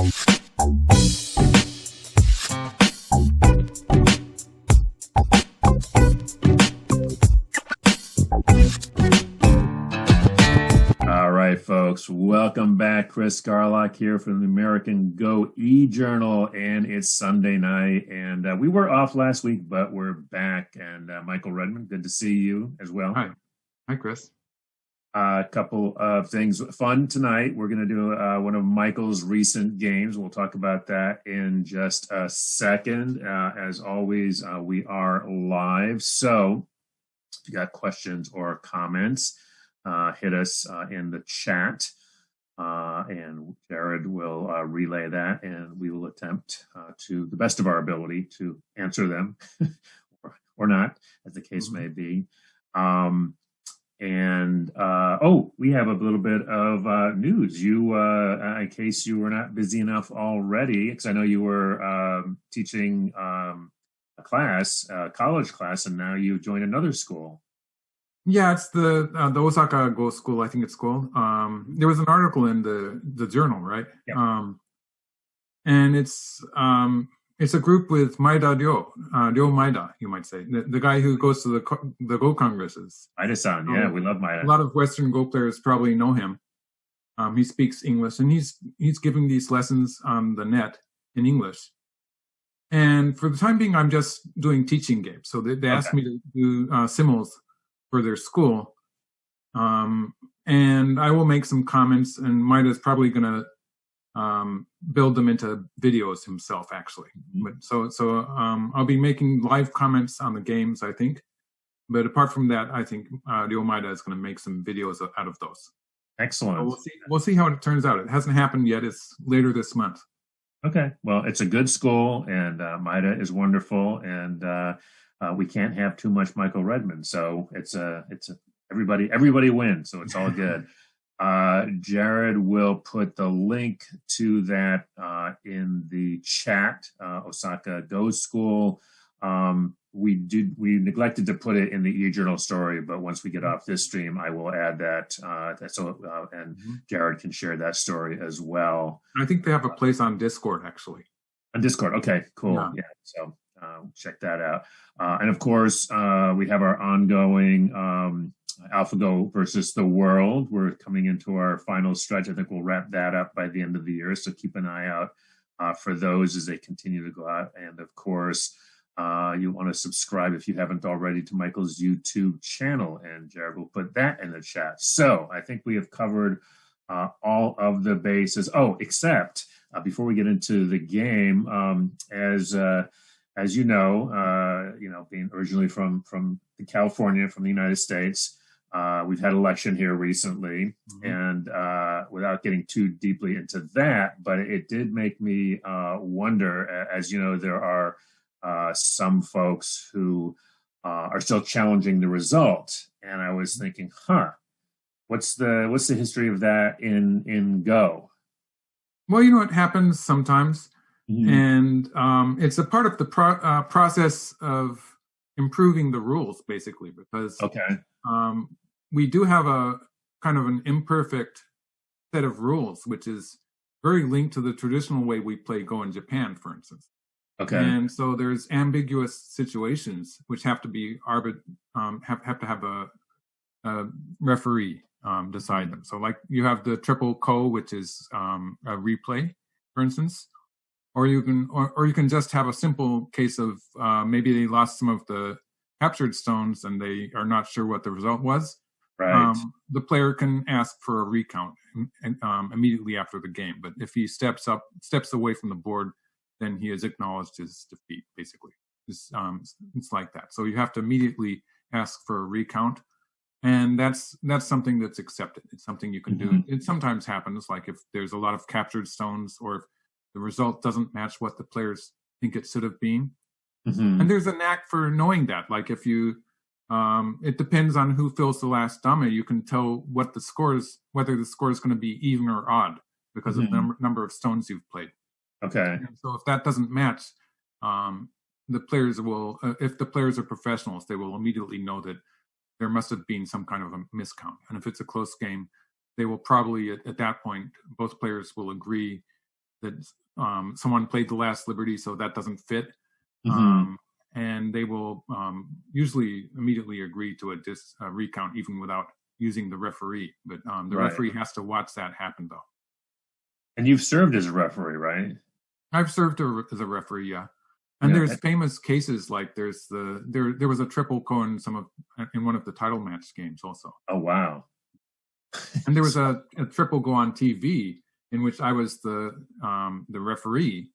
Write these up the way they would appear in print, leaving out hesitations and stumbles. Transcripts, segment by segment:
All right, folks, welcome back. Chris Garlock here from the American Go e-Journal, and it's Sunday night, and we were off last week, but we're back. And Michael Redmond, good to see you as well. Hi, Chris. A couple of things fun tonight. We're going to do one of Michael's recent games. We'll talk about that in just a second. As always, we are live, so if you got questions or comments, hit us in the chat, and Jared will relay that, and we will attempt to the best of our ability to answer them or not, as the case may be. We have a little bit of news. You, in case you were not busy enough already, because I know you were teaching a class, college class, and now you joined another school. Yeah, it's the Osaka Go School, I think it's called. There was an article in the journal, right? Yeah. And it's a group with Ryo Maeda, you might say, the guy who goes to the Go Congresses. Maeda-san, yeah, we love Maeda. A lot of Western Go players probably know him. He speaks English, and he's giving these lessons on the net in English. And for the time being, I'm just doing teaching games. So they asked me to do simuls for their school, and I will make some comments, and Maeda's probably going to build them into videos himself, actually. But so I'll be making live comments on the games, I think. But apart from that, I think Ryo Maeda is going to make some videos out of those. Excellent. So we'll see how it turns out. It hasn't happened yet. It's later this month. Okay. Well, it's a good school, and Maeda is wonderful, and we can't have too much Michael Redmond, so it's everybody wins, so it's all good. Jared will put the link to that in the chat. Osaka Go School. We neglected to put it in the e-journal story, but once we get off this stream, I will add that. Jared can share that story as well. I think they have a place on Discord, actually. On Discord, okay, cool. Yeah, so check that out. And of course, we have our ongoing AlphaGo versus the world. We're coming into our final stretch. I think we'll wrap that up by the end of the year. So keep an eye out for those as they continue to go out. And of course, you want to subscribe if you haven't already to Michael's YouTube channel. And Jared will put that in the chat. So I think we have covered all of the bases. Oh, except before we get into the game, as you know, being originally from California, from the United States, we've had election here recently, and without getting too deeply into that, but it did make me wonder. As you know, there are some folks who are still challenging the result, and I was thinking, what's the history of that in Go? Well, it happens sometimes. And it's a part of the process of improving the rules, basically, because we do have a kind of an imperfect set of rules, which is very linked to the traditional way we play Go in Japan, for instance. And so there's ambiguous situations which have to be have to have a referee decide them. So, like, you have the triple ko, which is a replay, for instance. Or you can just have a simple case of maybe they lost some of the captured stones and they are not sure what the result was. Right. The player can ask for a recount immediately after the game. But if he steps away from the board, then he has acknowledged his defeat, basically. It's like that. So you have to immediately ask for a recount. And that's something that's accepted. It's something you can do. It sometimes happens, like if there's a lot of captured stones, or if the result doesn't match what the players think it should have been. And there's a knack for knowing that. Like if you, it depends on who fills the last dame. You can tell what the score is, whether the score is going to be even or odd because of the number of stones you've played. Okay. And so if that doesn't match, the players will, if the players are professionals, they will immediately know that there must have been some kind of a miscount. And if it's a close game, they will probably, at that point, both players will agree that someone played the last Liberty, so that doesn't fit. And they will usually immediately agree to a recount even without using the referee. But the referee has to watch that happen, though. And you've served as a referee, right? I've served as a referee, yeah. And there's famous cases like there was a triple ko in one of the title match games also. Oh wow! And there was a triple go on TV in which I was the referee.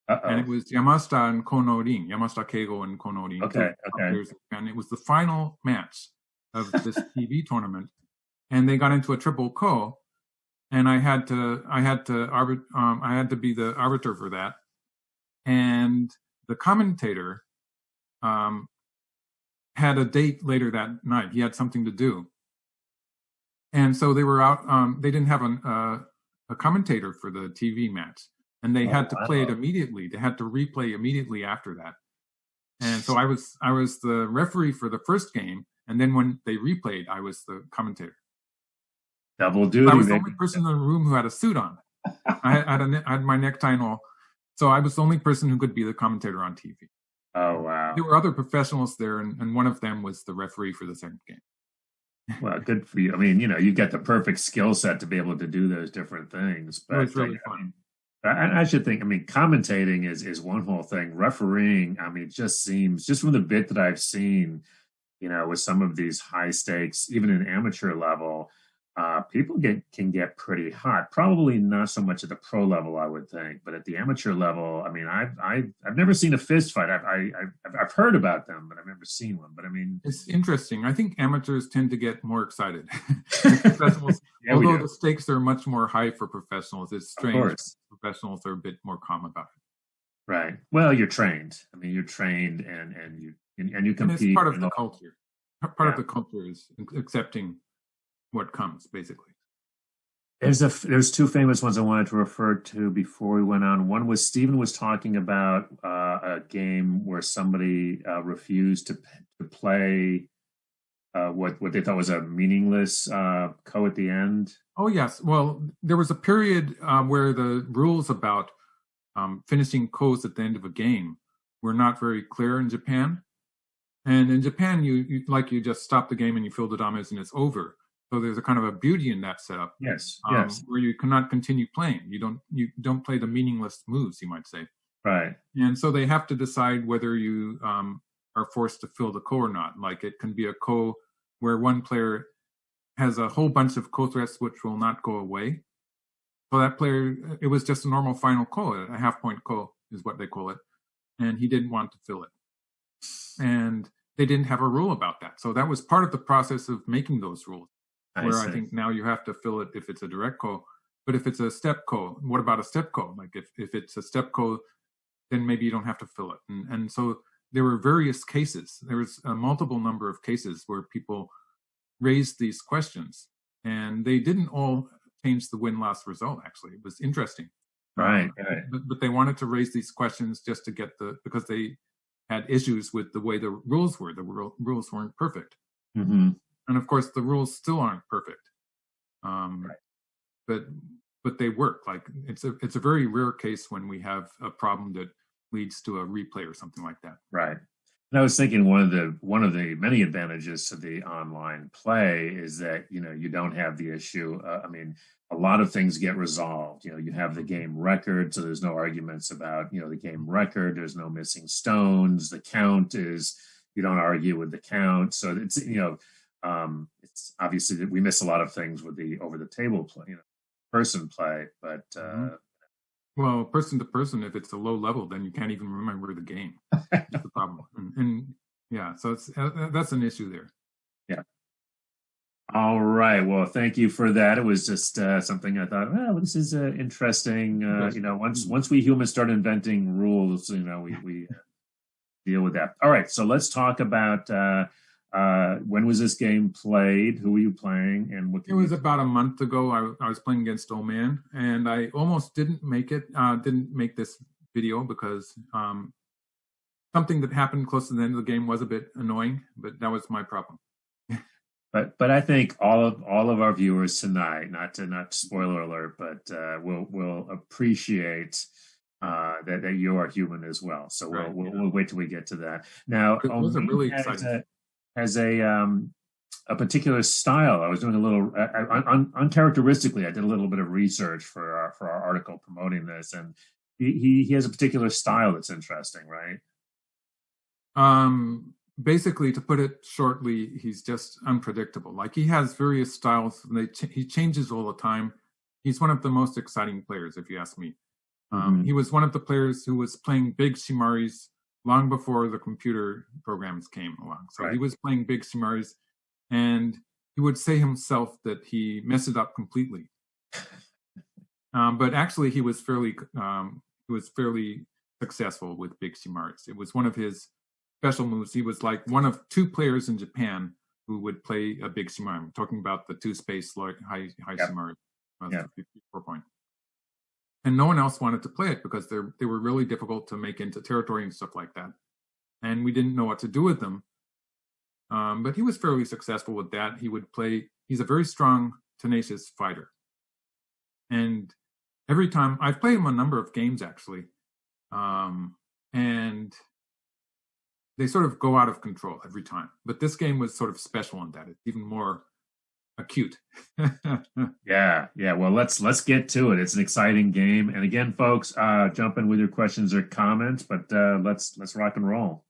And it was Yamashita and Konorin, Yamashita Keigo and Konorin. Okay. And it was the final match of this TV tournament, and they got into a triple ko, and I had to be the arbiter for that, and the commentator had a date later that night. He had something to do, and so they were out. They didn't have a commentator for the TV match. And they had to play it immediately. They had to replay immediately after that. And so I was the referee for the first game, and then when they replayed, I was the commentator. Double duty. I was the only person in the room who had a suit on. I had my necktie and all. So I was the only person who could be the commentator on TV. Oh wow! There were other professionals there, and one of them was the referee for the second game. Well, good for you. I mean, you get the perfect skill set to be able to do those different things. But it was really fun. I should think, commentating is one whole thing. Refereeing, it just seems, just from the bit that I've seen, with some of these high stakes, even in amateur level, people can get pretty hot. Probably not so much at the pro level, I would think, but at the amateur level, I've never seen a fist fight. I've heard about them, but I've never seen one. But it's interesting. I think amateurs tend to get more excited. Professionals, although the stakes are much more high for professionals, it's strange. Professionals are a bit more calm about it. Right. Well, you're trained. You're trained, and you compete. And it's part of the culture. Part of the culture is accepting what comes, basically. There's two famous ones I wanted to refer to before we went on. One was Stephen was talking about a game where somebody refused to play what they thought was a meaningless ko at the end. Oh yes, well there was a period where the rules about finishing kos at the end of a game were not very clear in Japan. And in Japan, you just stop the game and you fill the dames and it's over. So there's a kind of a beauty in that setup. Yes. Where you cannot continue playing. You don't play the meaningless moves, you might say. Right. And so they have to decide whether you are forced to fill the ko or not. Like it can be a ko where one player has a whole bunch of ko threats which will not go away. So that player, it was just a normal final ko, a half-point ko is what they call it. And he didn't want to fill it. And they didn't have a rule about that. So that was part of the process of making those rules. I think now you have to fill it if it's a direct ko. But if it's a step ko, what about a step ko? Like if it's a step ko, then maybe you don't have to fill it. And so there were various cases. There was a multiple number of cases where people raised these questions. And they didn't all change the win-loss result, actually. It was interesting. Right. But they wanted to raise these questions just to get because they had issues with the way the rules were. The rules weren't perfect. Mm-hmm. And of course, the rules still aren't perfect. But they work. Like it's a very rare case when we have a problem that leads to a replay or something like that. Right. And I was thinking one of the many advantages to the online play is that you don't have the issue. A lot of things get resolved. You have the game record, so there's no arguments about the game record. There's no missing stones. The count is you don't argue with the count. So it's it's obviously that we miss a lot of things with the over the table play, person play. But well, person to person, if it's a low level, then you can't even remember the game. That's the problem. And yeah, so that's an issue there. Yeah. All right. Well, thank you for that. It was just something I thought, well, this is interesting. Once we humans start inventing rules, we deal with that. All right. So let's talk about when was this game played? Who were you playing? And what? It was about a month ago. I was playing against Meien, and I almost didn't make it. Didn't make this video because something that happened close to the end of the game was a bit annoying. But that was my problem. But I think all of our viewers tonight, not spoiler alert, but will appreciate that you are human as well. So we'll wait till we get to that. Now, those are really exciting. Has a particular style. I was doing a little uncharacteristically. I did a little bit of research for our article promoting this, and he has a particular style that's interesting, right? Basically, to put it shortly, he's just unpredictable. Like, he has various styles, and he changes all the time. He's one of the most exciting players, if you ask me. He was one of the players who was playing big Shimaris long before the computer programs came along. So he was playing big Shimaris, and he would say himself that he messed it up completely. But actually, he was fairly successful with big Shimaris. It was one of his special moves. He was like one of two players in Japan who would play a big Shimari. I'm talking about the two-space high Shimari, 4 point. And no one else wanted to play it because they were really difficult to make into territory and stuff like that. And we didn't know what to do with them. But he was fairly successful with that. He would play, he's a very strong, tenacious fighter. And every time, I've played him a number of games actually. And they sort of go out of control every time. But this game was sort of special in that. It's even more acute. Yeah. Well, let's get to it. It's an exciting game. And again, folks, jump in with your questions or comments, but let's rock and roll.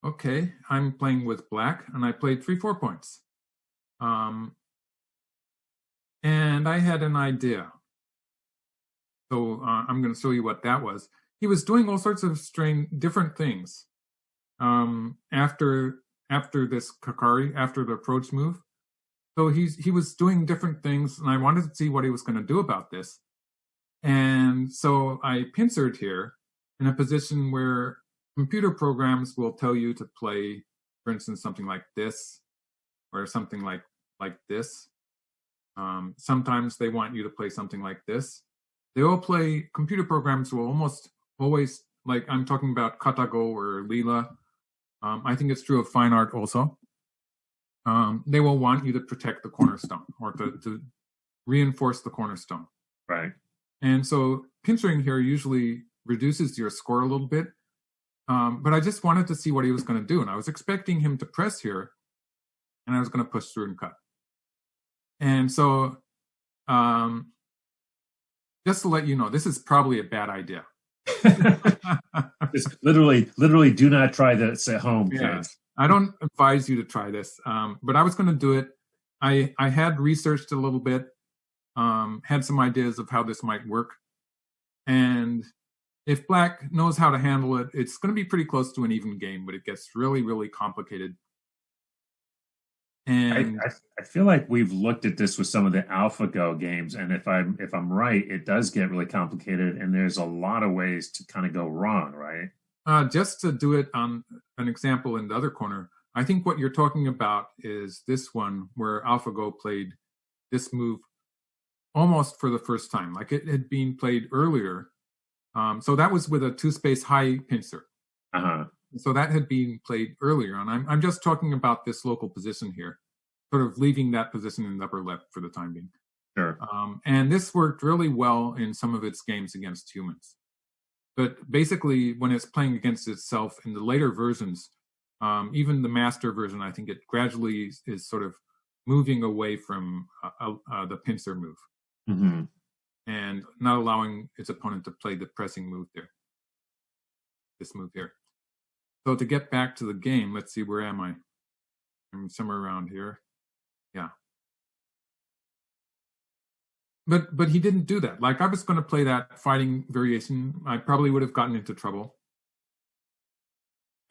Okay, I'm playing with black, and I played 3 4 points. And I had an idea. So I'm going to show you what that was. He was doing all sorts of different things. After this Kakari, after the approach move. So he was doing different things, and I wanted to see what he was going to do about this. And so I pincered here in a position where computer programs will tell you to play, for instance, something like this, or something like this. Sometimes they want you to play something like this. They all play, computer programs will almost always, like I'm talking about Katago or Leela. I think it's true of fine art also. They will want you to protect the cornerstone or to reinforce the cornerstone. Right. And so pincering here usually reduces your score a little bit. But I just wanted to see what he was going to do. And I was expecting him to press here, and I was going to push through and cut. And so just to let you know, this is probably a bad idea. Just literally do not try this at home, kids. I don't advise you to try this, but I was going to do it. I had researched a little bit, had some ideas of how this might work. And if black knows how to handle it, it's going to be pretty close to an even game, but it gets really, really complicated. And I feel like we've looked at this with some of the AlphaGo games, and if I'm right, it does get really complicated, and there's a lot of ways to kind of go wrong, right? Just to do it on an example in the other corner, I think what you're talking about is this one where AlphaGo played this move almost for the first time, like it had been played earlier. So that was with a two-space high pincer. So that had been played earlier, and I'm just talking about this local position here, sort of leaving that position in the upper left for the time being. Sure. And this worked really well in some of its games against humans. But basically, when it's playing against itself in the later versions, even the master version, I think it gradually is sort of moving away from the pincer move. Mm-hmm. And not allowing its opponent to play the pressing move there. This move here. So to get back to the game, let's see, where am I? I'm somewhere around here. Yeah. But he didn't do that. Like, I was going to play that fighting variation. I probably would have gotten into trouble.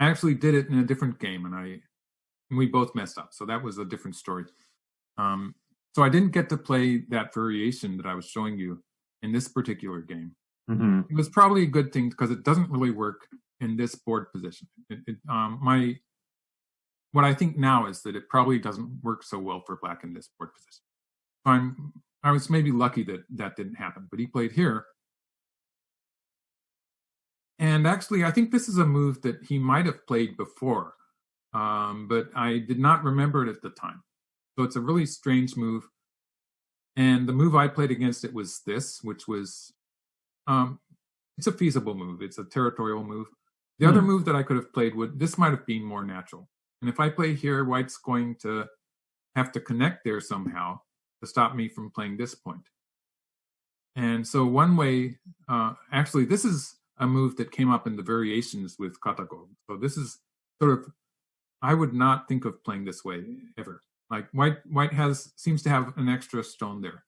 I actually did it in a different game, and we both messed up. So that was a different story. So I didn't get to play that variation that I was showing you in this particular game. Mm-hmm. It was probably a good thing because it doesn't really work in this board position. What I think now is that it probably doesn't work so well for black in this board position. So I was maybe lucky that didn't happen, but he played here. And actually, I think this is a move that he might have played before. but I did not remember it at the time. So it's a really strange move. And the move I played against it was this, which was, it's a feasible move. It's a territorial move. The other move that I could have played this might have been more natural. And if I play here, white's going to have to connect there somehow to stop me from playing this point. And so one way, actually, this is a move that came up in the variations with Katago. So this is sort of, I would not think of playing this way ever. Like white seems to have an extra stone there.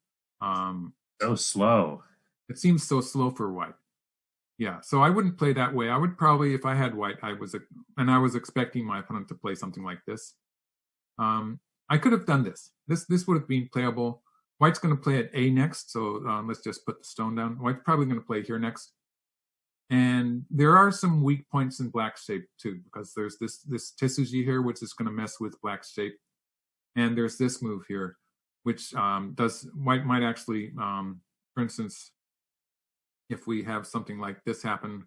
So slow. It seems so slow for white. Yeah, so I wouldn't play that way. I would probably, if I had white, I was expecting my opponent to play something like this. I could have done this. This would have been playable. White's going to play at A next, so let's just put the stone down. White's probably going to play here next. And there are some weak points in black's shape too, because there's this Tetsuji here, which is going to mess with black's shape. And there's this move here, which white might actually, for instance, if we have something like this happen,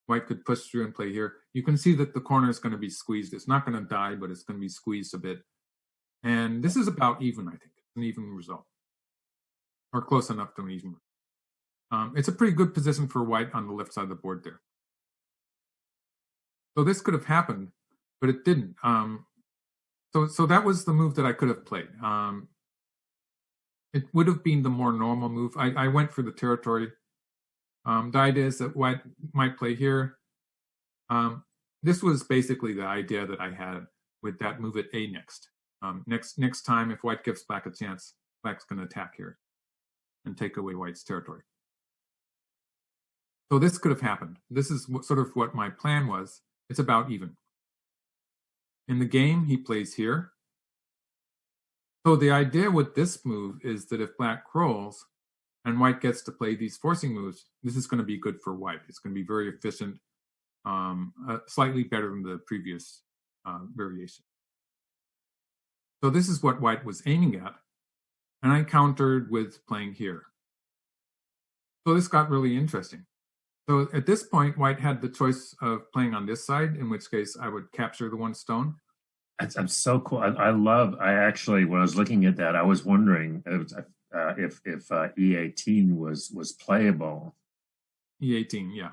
white could push through and play here. You can see that the corner is going to be squeezed. It's not going to die, but it's going to be squeezed a bit. And this is about even, I think. An even result. Or close enough to an even result. It's a pretty good position for white on the left side of the board there. So this could have happened, but it didn't. So that was the move that I could have played. It would have been the more normal move. I went for the territory. The idea is that white might play here. This was basically the idea that I had with that move at A next. Next time, if white gives black a chance, black's going to attack here and take away white's territory. So this could have happened. This is sort of what my plan was. It's about even. In the game, he plays here. So the idea with this move is that if black rolls and white gets to play these forcing moves, this is going to be good for white. It's going to be very efficient, slightly better than the previous variation. So this is what white was aiming at, and I countered with playing here. So this got really interesting. So at this point, white had the choice of playing on this side, in which case I would capture the one stone. That's so cool. I actually, when I was looking at that, I was wondering if E18 was playable. E18, yeah.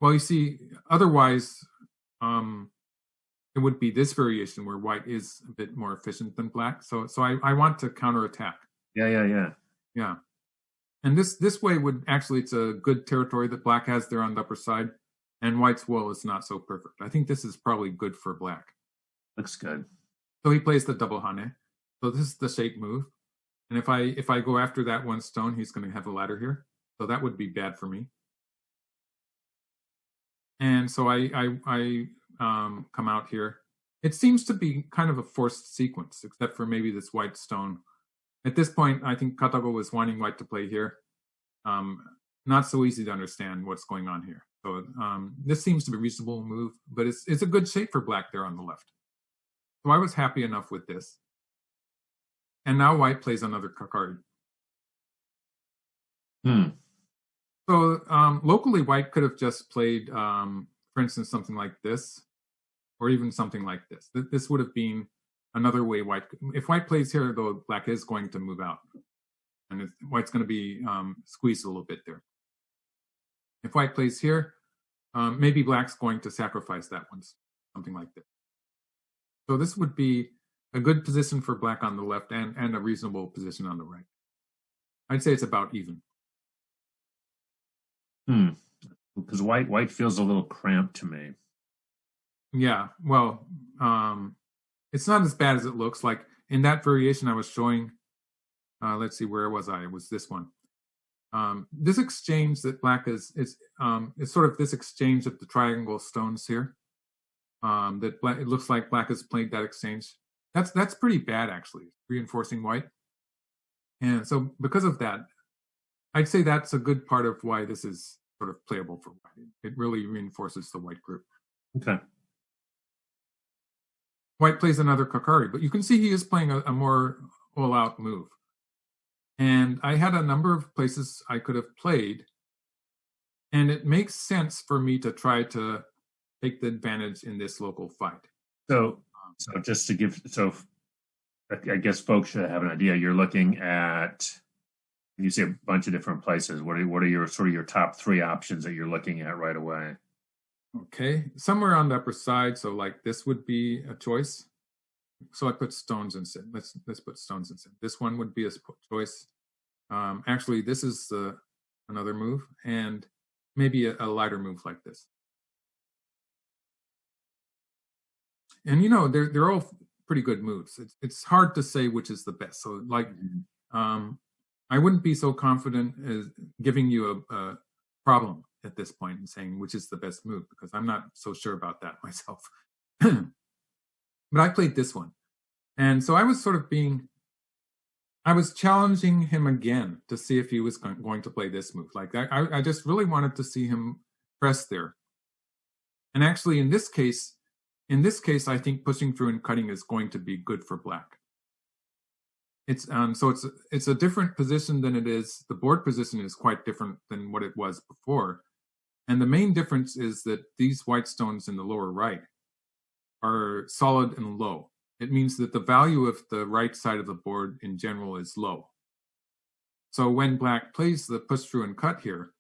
Well, you see, otherwise, it would be this variation where white is a bit more efficient than black. So I want to counterattack. Yeah. And this way would actually, it's a good territory that black has there on the upper side, and white's wool is not so perfect. I think this is probably good for black. Looks good. So he plays the double hane. So this is the shape move. And if I go after that one stone, he's going to have a ladder here. So that would be bad for me. And so I come out here. It seems to be kind of a forced sequence, except for maybe this white stone. At this point, I think Katago was wanting white to play here. Not so easy to understand what's going on here. So this seems to be a reasonable move, but it's a good shape for black there on the left. So I was happy enough with this. And now white plays another Kakari. So locally, white could have just played, for instance, something like this, or even something like this. This would have been another way white. If white plays here, though, black is going to move out, and white's going to be squeezed a little bit there. If white plays here, maybe black's going to sacrifice that one, something like this. So this would be a good position for black on the left and a reasonable position on the right. I'd say it's about even. Because white feels a little cramped to me. Yeah, well, it's not as bad as it looks. Like in that variation I was showing, let's see, where was I? It was this one. This exchange that black is sort of this exchange of the triangle stones here. It looks like black has played that exchange. That's pretty bad, actually, reinforcing white. And so because of that, I'd say that's a good part of why this is sort of playable for white. It really reinforces the white group. Okay. White plays another Kakari, but you can see he is playing a more all-out move. And I had a number of places I could have played, and it makes sense for me to try to take the advantage in this local fight. So, so just to give, so I guess folks should have an idea. You're looking at, you see a bunch of different places. What are your sort of your top 3 options that you're looking at right away? Okay, somewhere on the upper side. So like this would be a choice. So I put stones instead. Let's put stones instead. This one would be a choice. Actually, this is another move, and maybe a lighter move like this. And you know, they're all pretty good moves. It's hard to say which is the best. So like, I wouldn't be so confident as giving you a problem at this point and saying which is the best move, because I'm not so sure about that myself. But I played this one. And so I was sort of I was challenging him again to see if he was going to play this move. Like I just really wanted to see him press there. And actually in this case, I think pushing through and cutting is going to be good for black. It's so it's a different position than it is. The board position is quite different than what it was before. And the main difference is that these white stones in the lower right are solid and low. It means that the value of the right side of the board in general is low. So when black plays the push through and cut here,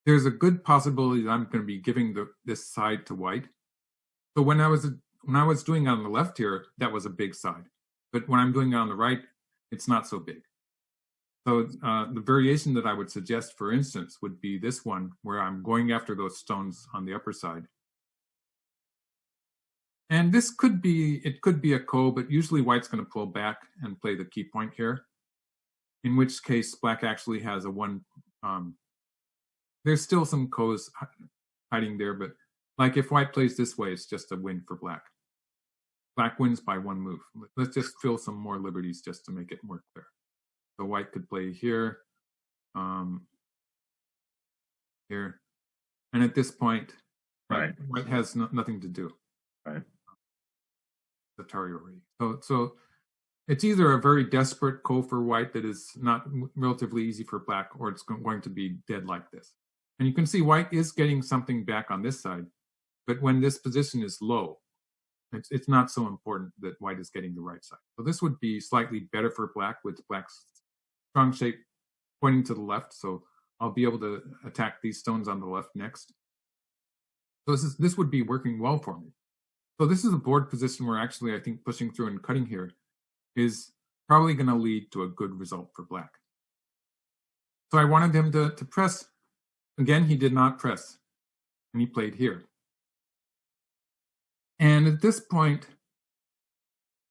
there's a good possibility that I'm going to be giving this side to white. So when I was doing it on the left here, that was a big side. But when I'm doing it on the right, it's not so big. So the variation that I would suggest, for instance, would be this one, where I'm going after those stones on the upper side. And this could be a ko, but usually white's going to pull back and play the key point here, in which case black actually has a 1. There's still some kos hiding there, but like if white plays this way, it's just a win for black. Black wins by 1 move. Let's just fill some more liberties just to make it more clear. So white could play here, here, and at this point, right, white has nothing to do. Right. Atari already. So it's either a very desperate ko for white that is not relatively easy for black, or it's going to be dead like this. And you can see white is getting something back on this side, but when this position is low, it's not so important that white is getting the right side. So this would be slightly better for black, with black's strong shape pointing to the left. So I'll be able to attack these stones on the left next. So this would be working well for me. So this is a board position where actually I think pushing through and cutting here is probably going to lead to a good result for black. So I wanted him to press. Again, he did not press, and he played here. And at this point,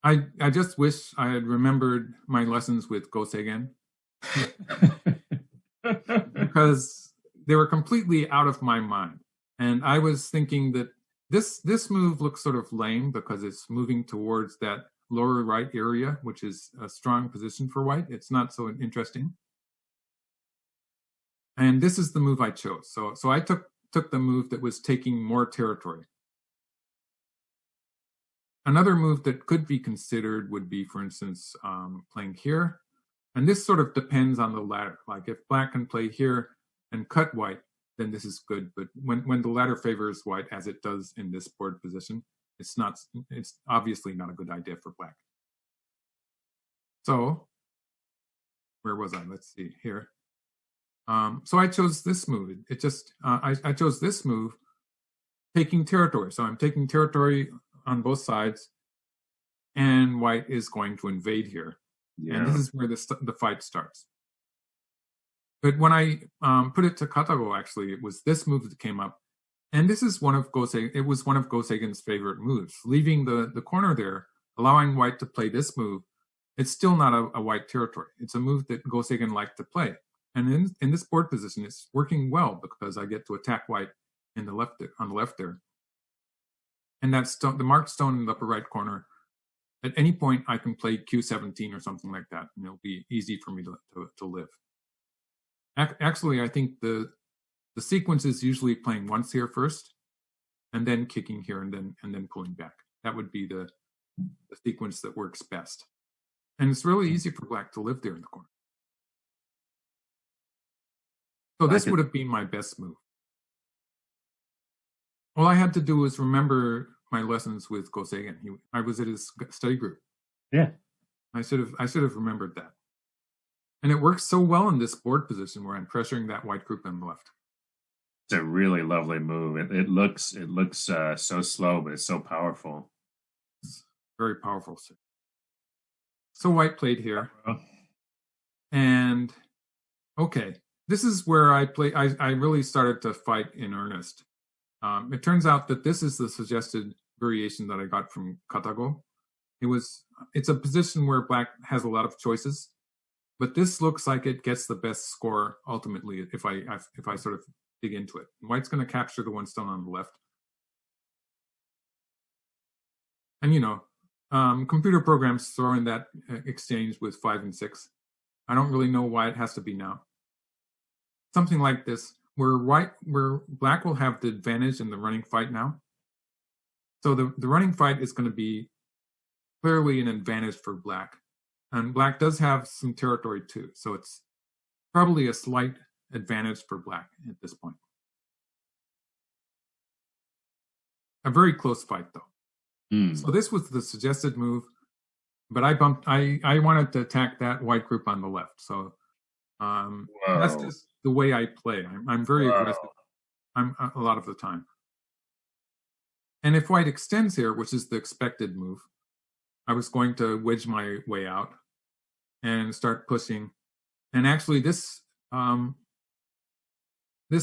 I just wish I had remembered my lessons with Goseigen, because they were completely out of my mind. And I was thinking that this move looks sort of lame because it's moving towards that lower right area, which is a strong position for white. It's not so interesting. And this is the move I chose. So I took the move that was taking more territory. Another move that could be considered would be, for instance, playing here. And this sort of depends on the ladder. Like if black can play here and cut white, then this is good. But when the ladder favors white, as it does in this board position, it's obviously not a good idea for black. So where was I? Let's see here. So I chose this move. I chose this move, taking territory. So I'm taking territory on both sides, and white is going to invade here. Yeah. And this is where the fight starts. But when I put it to Katago, actually, it was this move that came up. And this is one of Goseigen's favorite moves. Leaving the corner there, allowing white to play this move, it's still not a white territory. It's a move that Goseigen liked to play. And in this board position, it's working well because I get to attack white on the left there. And that's the marked stone in the upper right corner. At any point, I can play Q17 or something like that, and it'll be easy for me to live. Actually, I think the sequence is usually playing once here first, and then kicking here, and then pulling back. That would be the sequence that works best. And it's really easy for black to live there in the corner. So this would have been my best move. All I had to do was remember my lessons with Gosagan. I was at his study group. Yeah. I should have remembered that. And it works so well in this board position where I'm pressuring that white group on the left. It's a really lovely move. It looks so slow, but it's so powerful. It's very powerful. So white played here. And okay, this is where I really started to fight in earnest. It turns out that this is the suggested variation that I got from Katago. It's a position where black has a lot of choices, but this looks like it gets the best score ultimately if I sort of dig into it. White's going to capture the one stone on the left. And computer programs throw in that exchange with 5 and 6. I don't really know why it has to be now. Something like this, where black will have the advantage in the running fight now. So the running fight is going to be clearly an advantage for black. And black does have some territory too. So it's probably a slight advantage for black at this point. A very close fight though. So this was the suggested move, but I wanted to attack that white group on the left. So that's just the way I play. I'm very aggressive. I'm a lot of the time. And if white extends here, which is the expected move, I was going to wedge my way out and start pushing. And actually this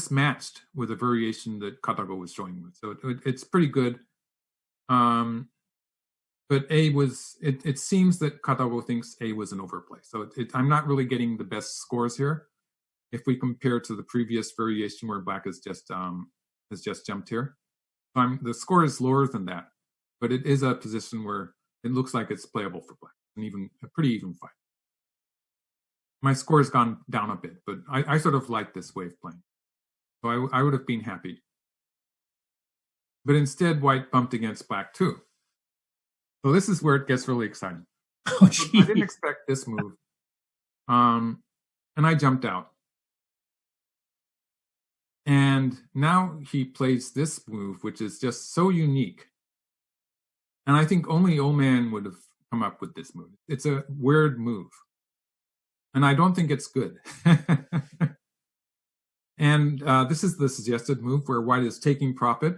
matched with a variation that Katago was showing with. So it's pretty good. But it seems that Katago thinks A was an overplay. So I'm not really getting the best scores here. If we compare to the previous variation where black has just jumped here. The score is lower than that, but it is a position where it looks like it's playable for black, and even a pretty even fight. My score has gone down a bit, but I sort of like this way of playing. So I would have been happy. But instead, white bumped against black too. So this is where it gets really exciting. I didn't expect this move. And I jumped out. And now he plays this move, which is just so unique. And I think only old man would have come up with this move. It's a weird move. And I don't think it's good. And this is the suggested move where white is taking profit.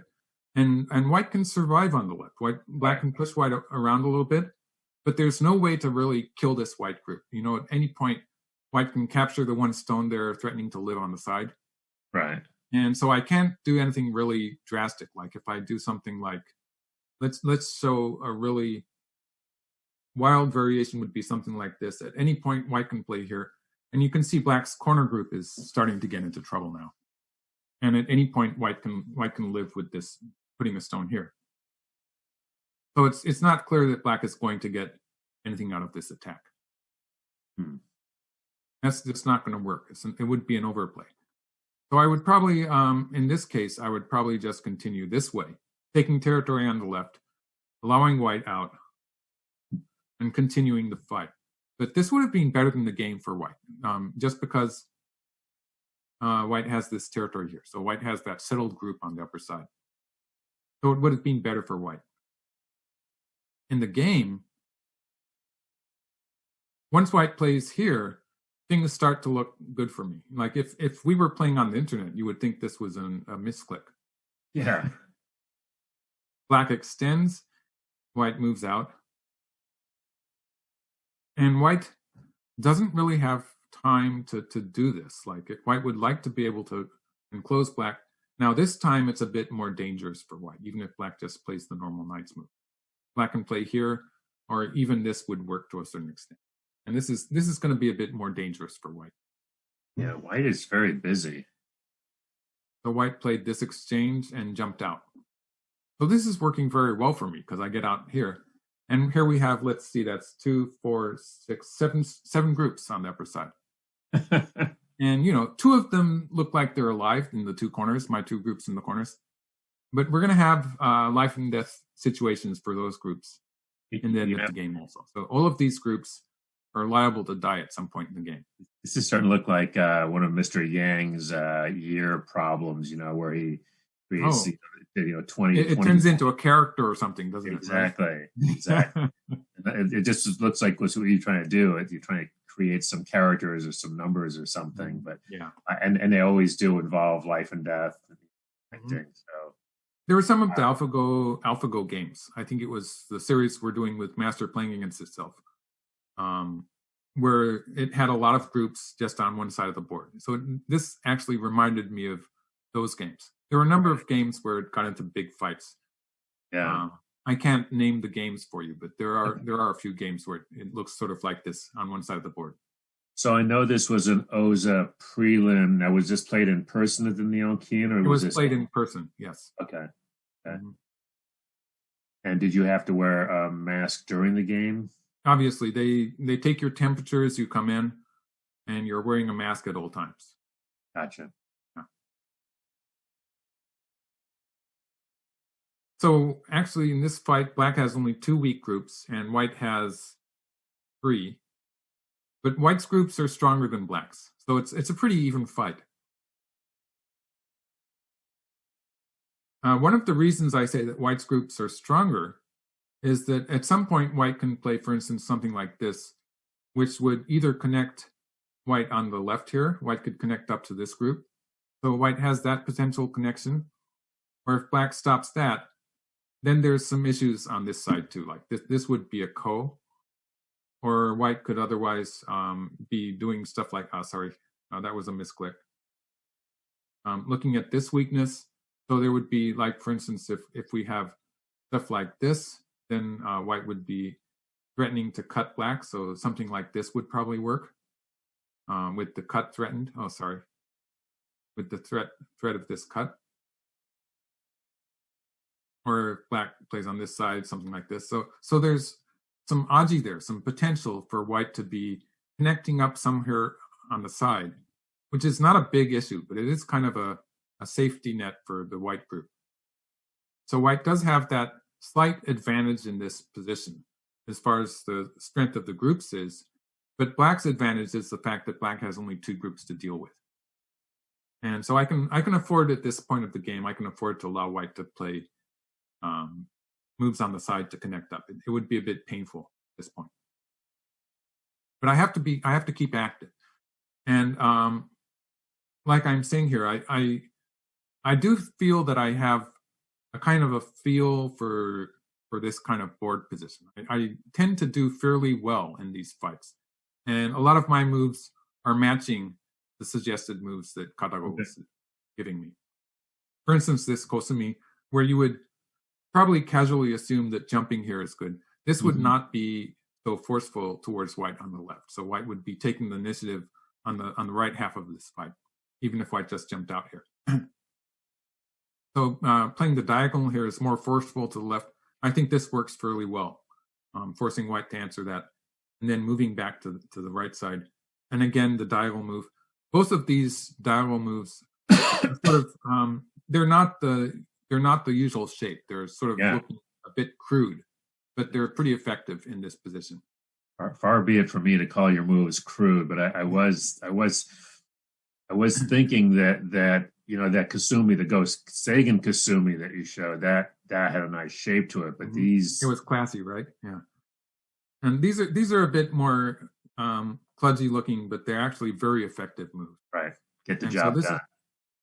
And white can survive on the left. Black can push white around a little bit. But there's no way to really kill this white group. At any point, white can capture the one stone they're threatening to live on the side. Right. And so I can't do anything really drastic. Like if I do something like, let's show a really wild variation would be something like this. At any point, white can play here. And you can see black's corner group is starting to get into trouble now. And at any point, white can live with this, putting a stone here. So it's not clear that black is going to get anything out of this attack. That's just not going to work. It would be an overplay. So I would probably, in this case, I would probably just continue this way, taking territory on the left, allowing white out, and continuing the fight. But this would have been better than the game for white, just because white has this territory here. So white has that settled group on the upper side. So it would have been better for white. In the game, once white plays here, things start to look good for me. Like if we were playing on the internet, you would think this was a misclick. Yeah. Black extends, white moves out. And white doesn't really have time to do this. Like white would like to be able to enclose black. Now this time it's a bit more dangerous for white, even if black just plays the normal knight's move. Black can play here, or even this would work to a certain extent. And this is going to be a bit more dangerous for white. Yeah, white is very busy. So white played this exchange and jumped out. So this is working very well for me because I get out here. And here we have, let's see, that's 2, 4, 6, 7 groups on the upper side. And, 2 of them look like they're alive in the 2 corners, my 2 groups in the corners. But we're going to have life and death situations for those groups in the end of the game also. So all of these groups are liable to die at some point in the game. This is starting to look like one of Mr. Yang's year problems, where he creates 20. It 20 turns into a character or something, doesn't exactly, it? Exactly. It just looks like what you're trying to do. You're trying to create some characters or some numbers or something. But yeah, and they always do involve life and death. So there were some of the AlphaGo games. I think it was the series we're doing with Master playing against itself, where it had a lot of groups just on one side of the board. So this actually reminded me of those games. There were a number of games where it got into big fights. Yeah. I can't name the games for you, but there are a few games where it looks sort of like this on one side of the board. So I know this was an OZA prelim that was just played in person at the Neokean, or it was this played in person? Yes. Okay. And did you have to wear a mask during the game? Obviously, they take your temperature as you come in, and you're wearing a mask at all times. Gotcha. So actually, in this fight, Black has only 2 weak groups, and White has 3. But White's groups are stronger than Black's, so it's a pretty even fight. One of the reasons I say that White's groups are stronger is that at some point White can play, for instance, something like this, which would either connect White on the left here. White could connect up to this group. So White has that potential connection. Or if Black stops that, then there's some issues on this side too. Like this would be a ko. Or White could otherwise be doing stuff like, that was a misclick. Looking at this weakness, so there would be, like, for instance, if we have stuff like this, then White would be threatening to cut Black. So something like this would probably work with the cut threatened. With the threat of this cut. Or if Black plays on this side, something like this. So there's some aji there, some potential for White to be connecting up somewhere on the side, which is not a big issue, but it is kind of a safety net for the White group. So White does have that slight advantage in this position as far as the strength of the groups is, but Black's advantage is the fact that Black has only 2 groups to deal with. And so I can afford at this point of the game, I can afford to allow White to play moves on the side to connect up. It would be a bit painful at this point. But I have to keep active. And like I'm saying here, I do feel that I have a kind of a feel for this kind of board position. I tend to do fairly well in these fights. And a lot of my moves are matching the suggested moves that Katago was giving me. For instance, this Kosumi, where you would probably casually assume that jumping here is good. This would not be so forceful towards White on the left. So White would be taking the initiative on the right half of this fight, even if White just jumped out here. So playing the diagonal here is more forceful to the left. I think this works fairly well, forcing White to answer that, and then moving back to the right side. And again, the diagonal move. Both of these diagonal moves sort of they're not the usual shape. They're sort of looking a bit crude, but they're pretty effective in this position. Far be it from me to call your moves crude, but I was thinking that that Kasumi, the Ghost Sagan Kasumi that you showed, that had a nice shape to it. But these, it was classy, right? Yeah. And these are a bit more kludgy looking, but they're actually very effective moves. Right. Get the job done.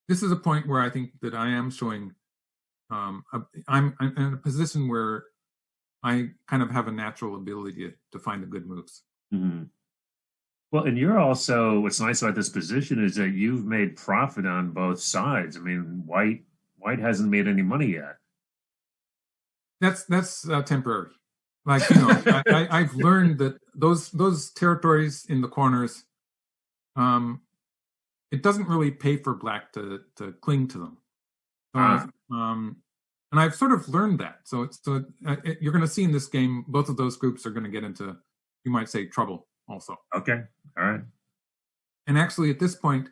This is a point where I think that I am showing I'm in a position where I kind of have a natural ability to find the good moves. Mm-hmm. Well, and you're also, what's nice about this position is that you've made profit on both sides. I mean, White hasn't made any money yet. That's temporary. Like, I've learned that those territories in the corners, it doesn't really pay for Black to cling to them. And I've sort of learned that. So you're going to see in this game, both of those groups are going to get into, you might say, trouble also. Okay. All right. And actually, at this point,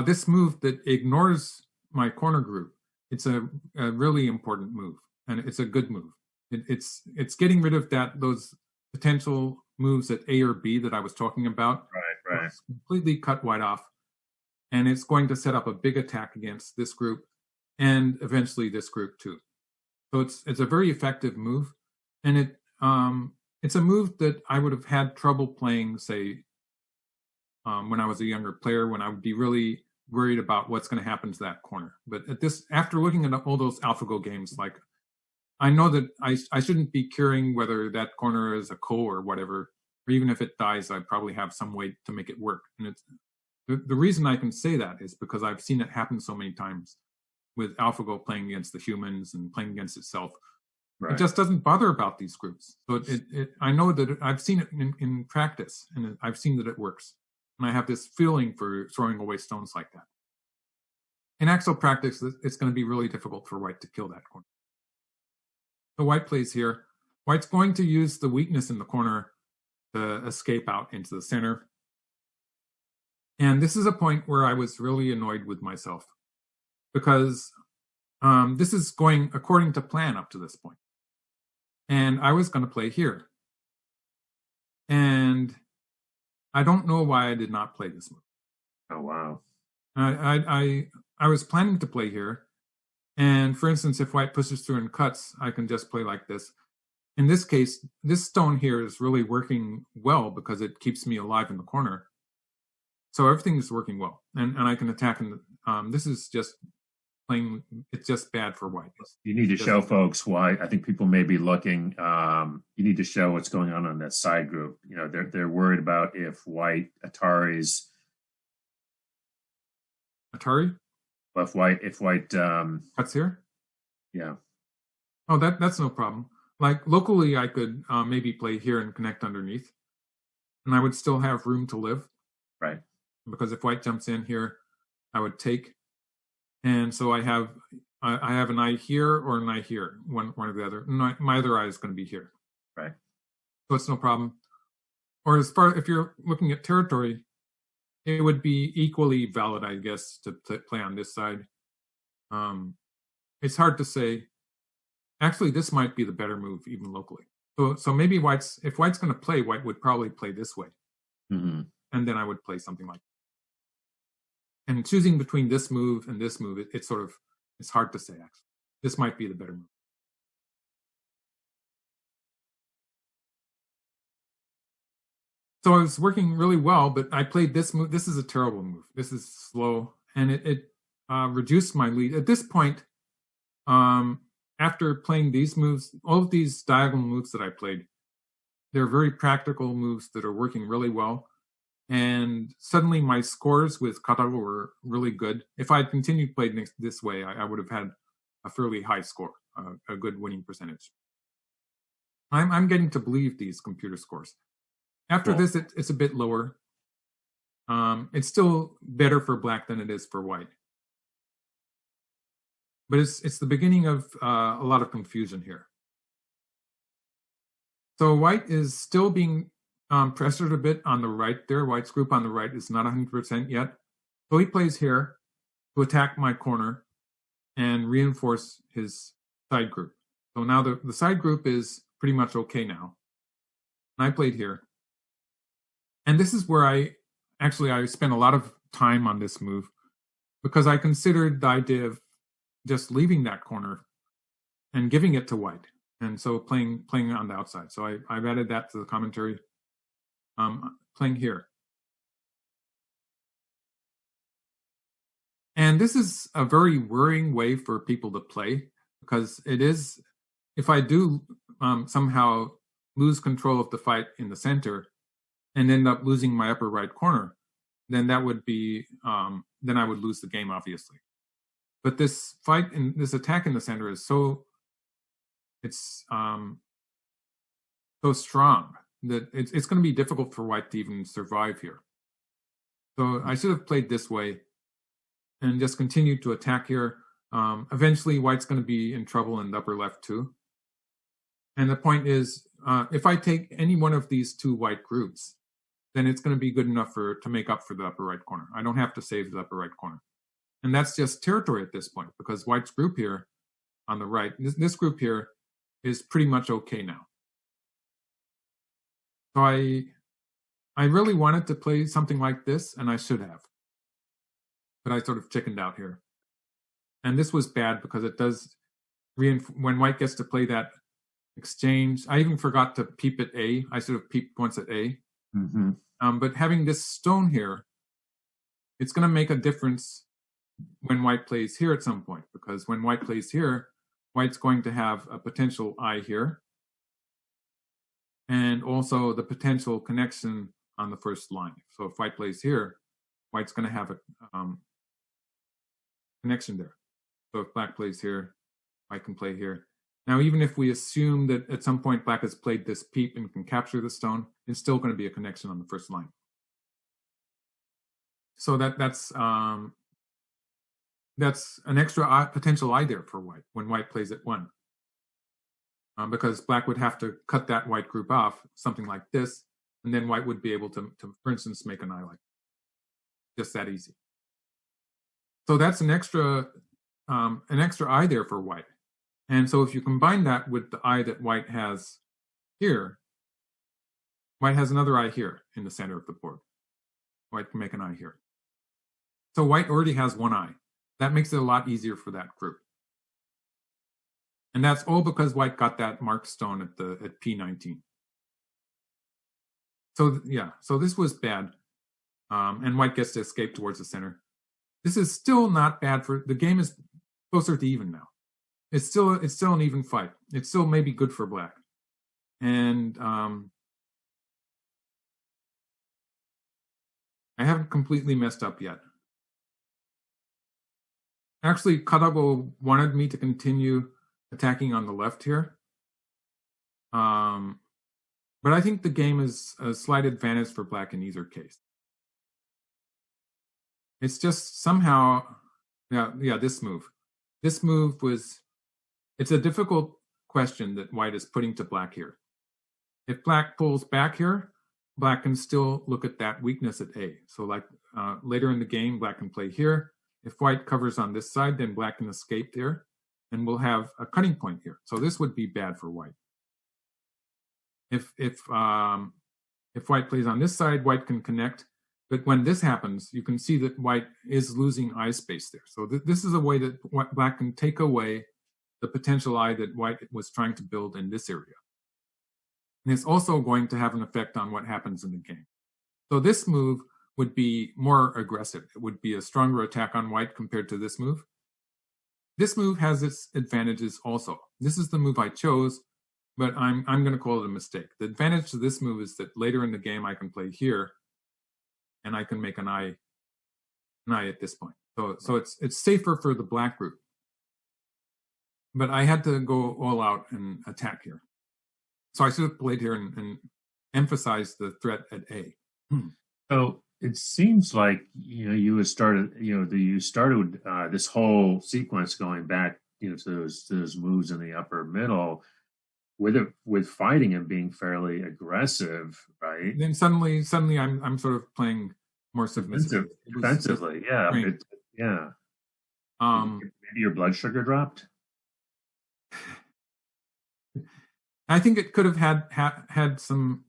this move that ignores my corner group, it's a really important move, and it's a good move. It's getting rid of those potential moves at A or B that I was talking about. Right. It's completely cut White off, and it's going to set up a big attack against this group. and eventually this group too. So it's a very effective move, and it's a move that I would have had trouble playing, say, when I was a younger player, when I would be really worried about what's going to happen to that corner. But after looking at all those AlphaGo games, like, I know that I shouldn't be caring whether that corner is a ko or whatever, or even if it dies, I probably have some way to make it work. And the reason I can say that is because I've seen it happen so many times with AlphaGo playing against the humans and playing against itself. Right. It just doesn't bother about these groups. So I know that I've seen it in practice, and I've seen that it works. And I have this feeling for throwing away stones like that. In actual practice, it's going to be really difficult for white to kill that corner. So white plays here. White's going to use the weakness in the corner to escape out into the center. And this is a point where I was really annoyed with myself, because this is going according to plan up to this point. And I was going to play here. And I don't know why I did not play this move. Oh, wow. I was planning to play here. And for instance, if white pushes through and cuts, I can just play like this. In this case, this stone here is really working well because it keeps me alive in the corner. So everything is working well. And I can attack. And this is just playing, it's just bad for white. You need to show folks why. I think people may be looking. You need to show what's going on that side group. You know, they're worried about if white Atari's. Atari? If white cuts here? Yeah. Oh, that's no problem. Like locally, I could maybe play here and connect underneath, and I would still have room to live. Right. Because if white jumps in here, I would take, and so I have an eye here or an eye here, one or the other. My other eye is going to be here. Right. So it's no problem. Or if you're looking at territory, it would be equally valid, I guess, to play on this side. It's hard to say. Actually, this might be the better move, even locally. So maybe if white's going to play, white would probably play this way. Mm-hmm. And then I would play something like that. And choosing between this move and this move, it's hard to say, actually. This might be the better move. So I was working really well, but I played this move. This is a terrible move. This is slow, and it reduced my lead. At this point, after playing these moves, all of these diagonal moves that I played, they're very practical moves that are working really well. And suddenly my scores with Katago were really good. If I had continued playing this way, I would have had a fairly high score, a good winning percentage. I'm getting to believe these computer scores. After this, it's a bit lower. It's still better for black than it is for white. But it's the beginning of a lot of confusion here. So white is still being pressured a bit on the right there. White's group on the right is not 100% yet. So he plays here to attack my corner and reinforce his side group. So now the side group is pretty much okay now. And I played here. And this is where I spent a lot of time on this move, because I considered the idea of just leaving that corner and giving it to white, and so playing on the outside. So I've added that to the commentary. Playing here, and this is a very worrying way for people to play, because it is, if I do somehow lose control of the fight in the center and end up losing my upper right corner, then that would be, then I would lose the game, obviously. But this fight and this attack in the center is so strong that it's going to be difficult for white to even survive here. So I should have played this way and just continued to attack here. Eventually, white's going to be in trouble in the upper left too. And the point is, if I take any one of these two white groups, then it's going to be good enough to make up for the upper right corner. I don't have to save the upper right corner. And that's just territory at this point, because white's group here on the right, this group here is pretty much okay now. So I really wanted to play something like this, and I should have. But I sort of chickened out here. And this was bad because it does when white gets to play that exchange. I even forgot to peep at A. I should have peeped once at A. But having this stone here, it's going to make a difference when white plays here at some point, because when white plays here, white's going to have a potential I here, and also the potential connection on the first line. So if white plays here, white's going to have a connection there. So if black plays here, white can play here. Now, even if we assume that at some point black has played this peep and can capture the stone, it's still going to be a connection on the first line. So that's an extra potential I there for white when white plays at 1. Because black would have to cut that white group off, something like this, and then white would be able to for instance, make an I like that. Just that easy. So that's an extra I there for white. And so if you combine that with the I that white has here, white has another I here in the center of the board. White can make an I here. So white already has one I. That makes it a lot easier for that group. And that's all because white got that marked stone at P19. So yeah, so this was bad. And white gets to escape towards the center. This is still not bad for the game. Is closer to even now. It's still an even fight. It's still maybe good for black. And I haven't completely messed up yet. Actually, Kadago wanted me to continue attacking on the left here. But I think the game is a slight advantage for black in either case. It's just somehow, yeah, this move. This move it's a difficult question that white is putting to black here. If black pulls back here, black can still look at that weakness at A. So like later in the game, black can play here. If white covers on this side, then black can escape there, and we'll have a cutting point here. So this would be bad for white. If white plays on this side, white can connect. But when this happens, you can see that white is losing I space there. So this is a way that black can take away the potential I that white was trying to build in this area. And it's also going to have an effect on what happens in the game. So this move would be more aggressive. It would be a stronger attack on white compared to this move. This move has its advantages also. This is the move I chose, but I'm going to call it a mistake. The advantage to this move is that later in the game I can play here, and I can make an I at this point. So it's safer for the black group. But I had to go all out and attack here. So I should have played here and emphasized the threat at A. So it seems like you started this whole sequence going back to those moves in the upper middle with fighting and being fairly aggressive, right? Then suddenly I'm sort of playing more submissive. Defensively, yeah. Yeah. Maybe your blood sugar dropped. I think it could have had some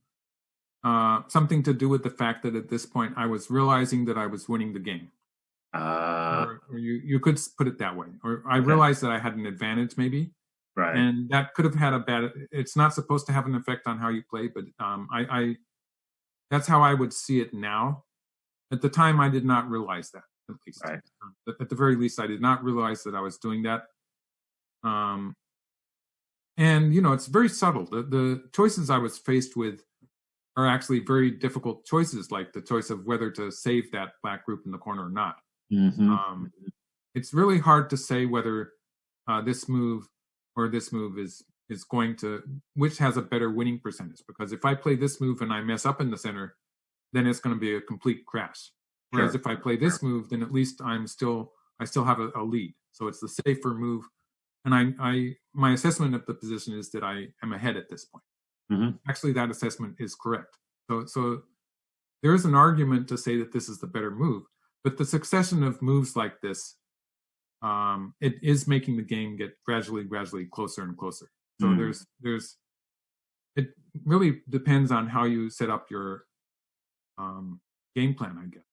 something to do with the fact that at this point I was realizing that I was winning the game. Or you could put it that way. Or I realized that I had an advantage maybe. Right. And that could have had it's not supposed to have an effect on how you play, but I that's how I would see it now. At the time, I did not realize that, at least. Right. At the very least, I did not realize that I was doing that. And, it's very subtle. The choices I was faced with are actually very difficult choices, like the choice of whether to save that black group in the corner or not. Mm-hmm. It's really hard to say whether this move or this move is going to, which has a better winning percentage. Because if I play this move and I mess up in the center, then it's going to be a complete crash. Whereas if I play this move, then at least I still have a lead. So it's the safer move. And my assessment of the position is that I am ahead at this point. Mm-hmm. Actually, that assessment is correct. So there is an argument to say that this is the better move. But the succession of moves like this, it is making the game get gradually closer and closer. So there's it really depends on how you set up your game plan, I guess.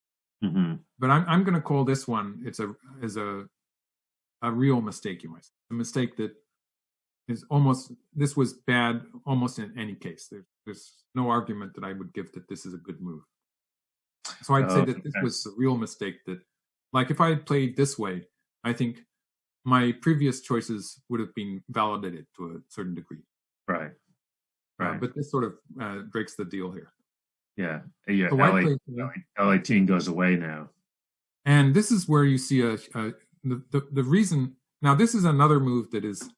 Mm-hmm. But I'm going to call this one. It's a a real mistake, you might say. A mistake that this was bad almost in any case. There's no argument that I would give that this is a good move. So I'd say that this was a real mistake that, like, if I had played this way, I think my previous choices would have been validated to a certain degree. Right. But this sort of breaks the deal here. Yeah. L18 goes away now. And this is where you see the reason. Now, this is another move that is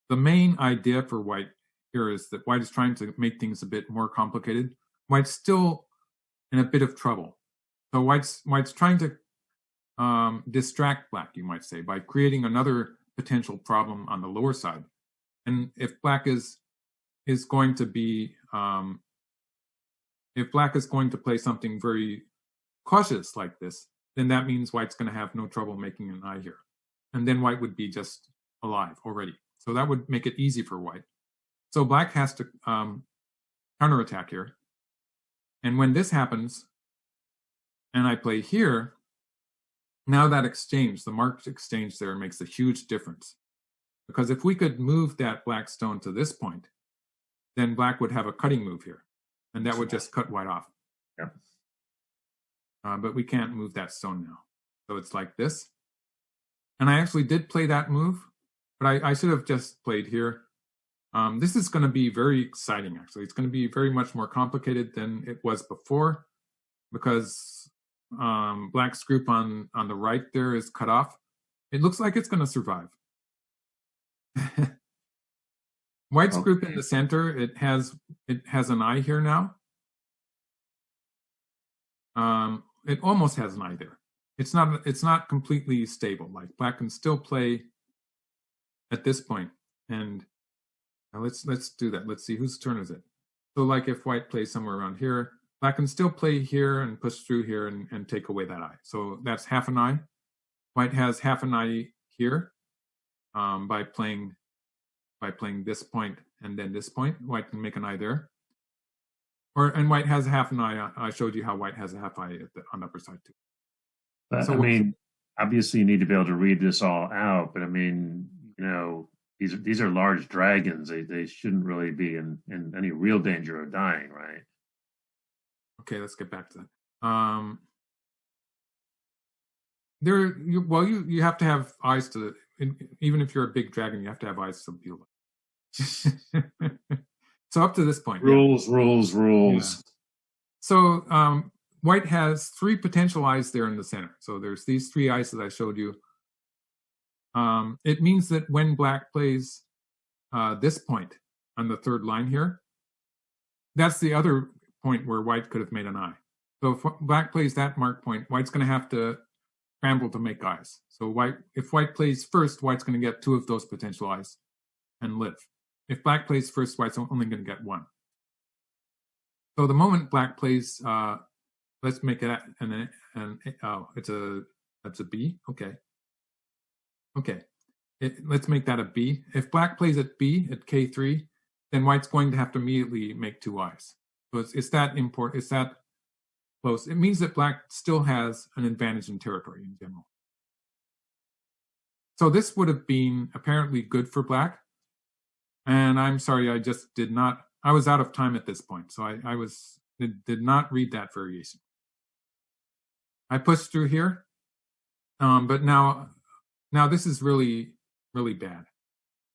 the main idea for white here is that white is trying to make things a bit more complicated. White's still in a bit of trouble. So white's trying to distract black, you might say, by creating another potential problem on the lower side. And if black is going to be if black is going to play something very cautious like this, then that means white's going to have no trouble making an eye here. And then white would be just alive already. So that would make it easy for white. So black has to counterattack here. And when this happens, and I play here, now that exchange, the marked exchange there, makes a huge difference. Because if we could move that black stone to this point, then black would have a cutting move here. And that would just cut white off. Yeah. But we can't move that stone now. So it's like this. And I actually did play that move, but I should have just played here. This is going to be very exciting, actually. It's going to be very much more complicated than it was before, because black's group on the right there is cut off. It looks like it's going to survive. White's group in the center, it has an eye here now. It almost has an eye there. It's not completely stable. Like black can still play at this point. And now let's do that. Let's see, whose turn is it? So like if white plays somewhere around here, black can still play here and push through here and take away that eye. So that's half an eye. White has half an eye here by playing this point and then this point. White can make an eye there. And white has a half an eye. I showed you how white has a half eye on the upper side too. So, I mean, obviously you need to be able to read this all out, but I mean, you know, these are large dragons. They shouldn't really be in any real danger of dying, right? Okay, let's get back to that. You have to have eyes to, even if you're a big dragon, you have to have eyes to view. So up to this point, rules. Yeah. So white has 3 potential eyes there in the center. So there's these 3 eyes that I showed you. It means that when black plays this point on the 3rd line here, that's the other point where white could have made an eye. So if black plays that mark point, white's going to have to scramble to make eyes. So if white plays first, white's going to get 2 of those potential eyes and live. If black plays first, white's only going to get 1. So the moment black plays, let's make it that's a B. Okay. Let's make that a B. If black plays at B at K3, then white's going to have to immediately make 2 eyes. So it's that important. It's that close. It means that black still has an advantage in territory in general. So this would have been apparently good for black. And I'm sorry, I just did not. I was out of time at this point, so I did not read that variation. I pushed through here, but now this is really, really bad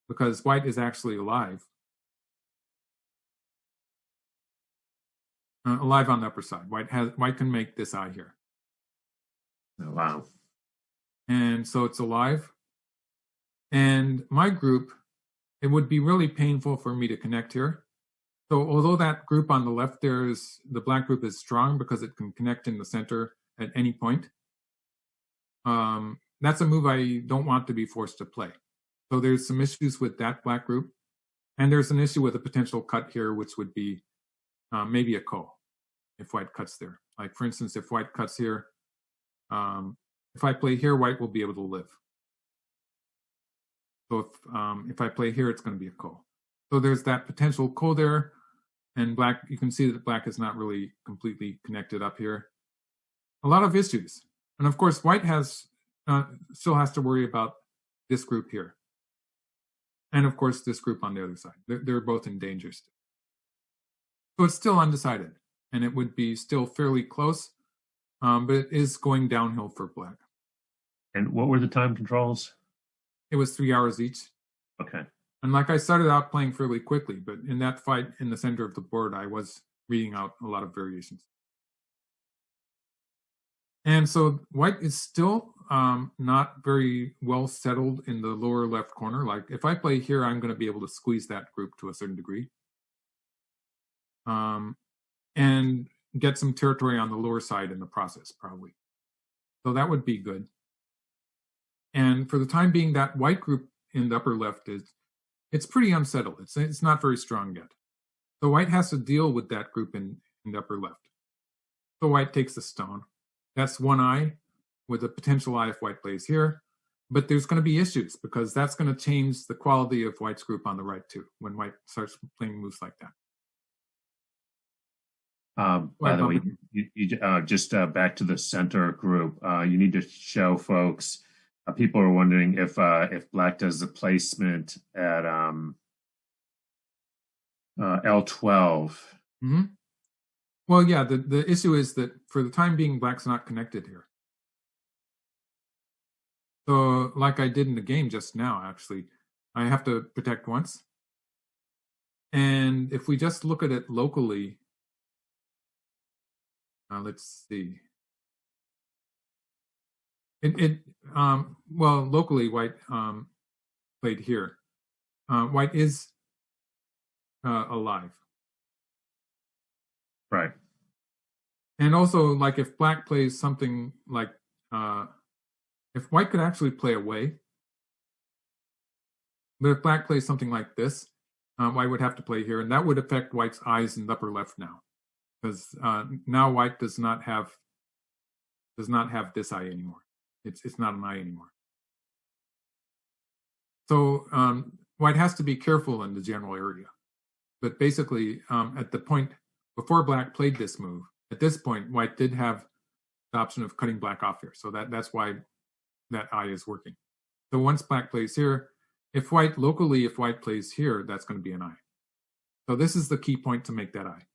because white is actually alive. Alive on the upper side. White can make this eye here. Oh, wow. And so it's alive. And my group, it would be really painful for me to connect here. So although that group on the left there is, the black group is strong because it can connect in the center at any point. That's a move I don't want to be forced to play. So there's some issues with that black group. And there's an issue with a potential cut here, which would be maybe a ko if white cuts there. Like for instance, if white cuts here, if I play here, white will be able to live. So if I play here, it's going to be a ko. So there's that potential ko there, and black, you can see that black is not really completely connected up here. A lot of issues. And of course, white has still has to worry about this group here. And of course, this group on the other side. They're both in danger still. So it's still undecided, and it would be still fairly close, but it is going downhill for black. And what were the time controls? It was 3 hours each. Okay. And like I started out playing fairly quickly, but in that fight in the center of the board, I was reading out a lot of variations. And so white is still not very well settled in the lower left corner. Like if I play here, I'm going to be able to squeeze that group to a certain degree. And get some territory on the lower side in the process, probably. So that would be good. And for the time being, that white group in the upper left it's pretty unsettled. It's not very strong yet. So white has to deal with that group in the upper left. So white takes the stone. That's one eye with a potential eye if white plays here. But there's going to be issues because that's going to change the quality of white's group on the right too when white starts playing moves like that. By the way, you just back to the center group, you need to show folks. People are wondering if black does the placement at L12. Mm-hmm. Well, yeah, the issue is that for the time being, black's not connected here. So like I did in the game just now, actually, I have to protect once. And if we just look at it locally, let's see. Well, locally, white played here. White is alive. Right. And also, like if black plays something like, if white could actually play away, but if black plays something like this, white would have to play here, and that would affect white's eyes in the upper left now, because now white does not have this eye anymore. It's not an eye anymore. So white has to be careful in the general area. But basically, at the point before black played this move, at this point, white did have the option of cutting black off here. So that's why that eye is working. So once black plays here, if white plays here, that's going to be an eye. So this is the key point to make that eye.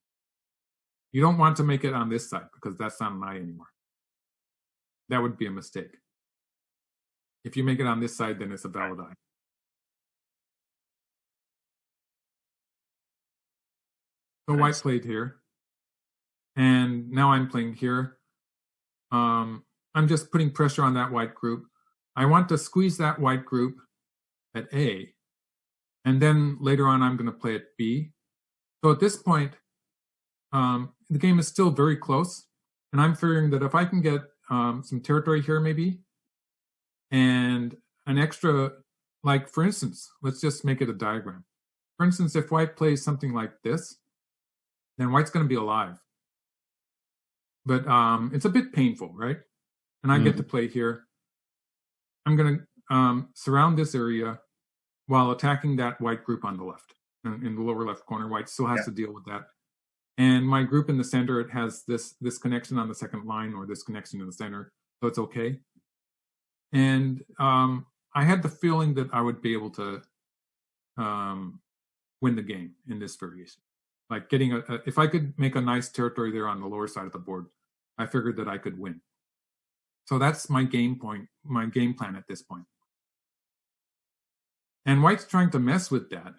You don't want to make it on this side because that's not an eye anymore. That would be a mistake. If you make it on this side, then it's a valid eye. So white played here. And now I'm playing here. I'm just putting pressure on that white group. I want to squeeze that white group at A. And then later on, I'm going to play at B. So at this point, the game is still very close. And I'm figuring that if I can get some territory here maybe, and an extra, like for instance, let's just make it a diagram. For instance, if white plays something like this, then white's going to be alive. But it's a bit painful, right? And I get to play here. I'm going to surround this area while attacking that white group on the left. In the lower left corner, white still has to deal with that. And my group in the center, it has this connection on the second line or this connection in the center, so it's okay. And I had the feeling that I would be able to win the game in this variation. Like getting if I could make a nice territory there on the lower side of the board, I figured that I could win. So that's my game plan at this point. And white's trying to mess with that.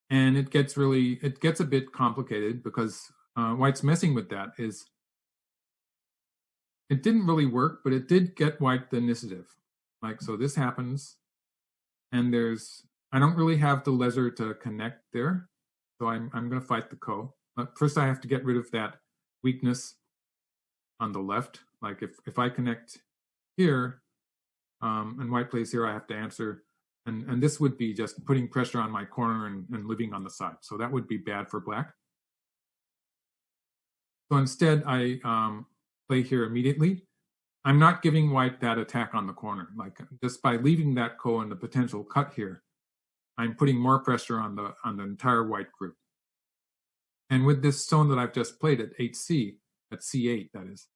And it gets a bit complicated because white's messing with that it didn't really work, but it did get white the initiative. Like, so this happens, and I don't really have the leisure to connect there. So I'm going to fight the ko. But first I have to get rid of that weakness on the left. Like if I connect here, and white plays here, I have to answer. And this would be just putting pressure on my corner and living on the side. So that would be bad for black. So instead, I play here immediately. I'm not giving white that attack on the corner. Like just by leaving that ko and the potential cut here, I'm putting more pressure on the entire white group. And with this stone that I've just played at 8C, at C8 that is,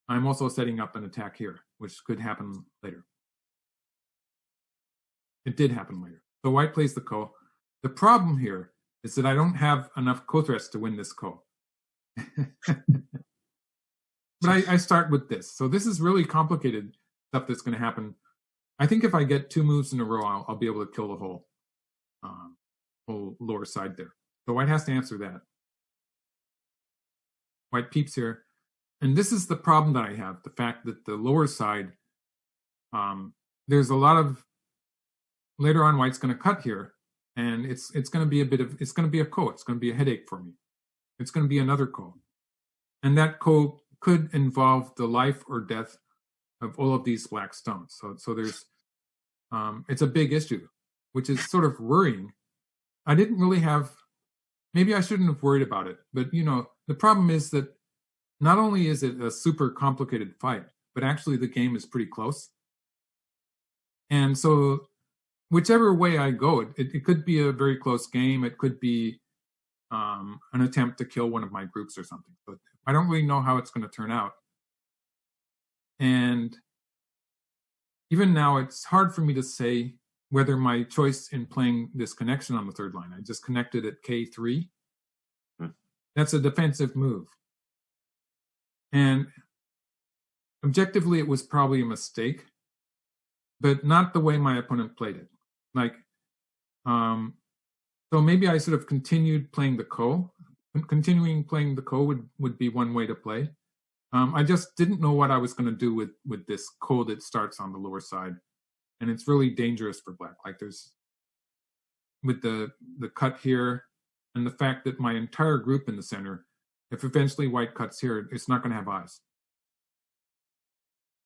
I'm also setting up an attack here, which could happen later. It did happen later. So white plays the ko. The problem here is that I don't have enough ko threats to win this ko. But I start with this. So this is really complicated stuff that's going to happen. I think if I get 2 moves in a row, I'll be able to kill the whole lower side there. So white has to answer that. White peeps here. And this is the problem that I have, the fact that the lower side, there's a lot of, later on white's going to cut here, and it's going to be it's going to be a ko. It's going to be a headache for me. It's going to be another ko. And that ko could involve the life or death of all of these black stones. So there's, it's a big issue, which is sort of worrying. I didn't really have, maybe I shouldn't have worried about it, but the problem is that not only is it a super complicated fight, but actually the game is pretty close. And so whichever way I go, it could be a very close game. It could be an attempt to kill one of my groups or something. But I don't really know how it's going to turn out. And even now, it's hard for me to say whether my choice in playing this connection on the third line, I just connected at K3. That's a defensive move. And objectively, it was probably a mistake, but not the way my opponent played it. Like, so maybe I sort of continued playing the ko. Continuing playing the ko would be one way to play. I just didn't know what I was going to do with this ko that starts on the lower side. And it's really dangerous for black. Like there's, with the cut here, and the fact that my entire group in the center, if eventually white cuts here, it's not going to have eyes.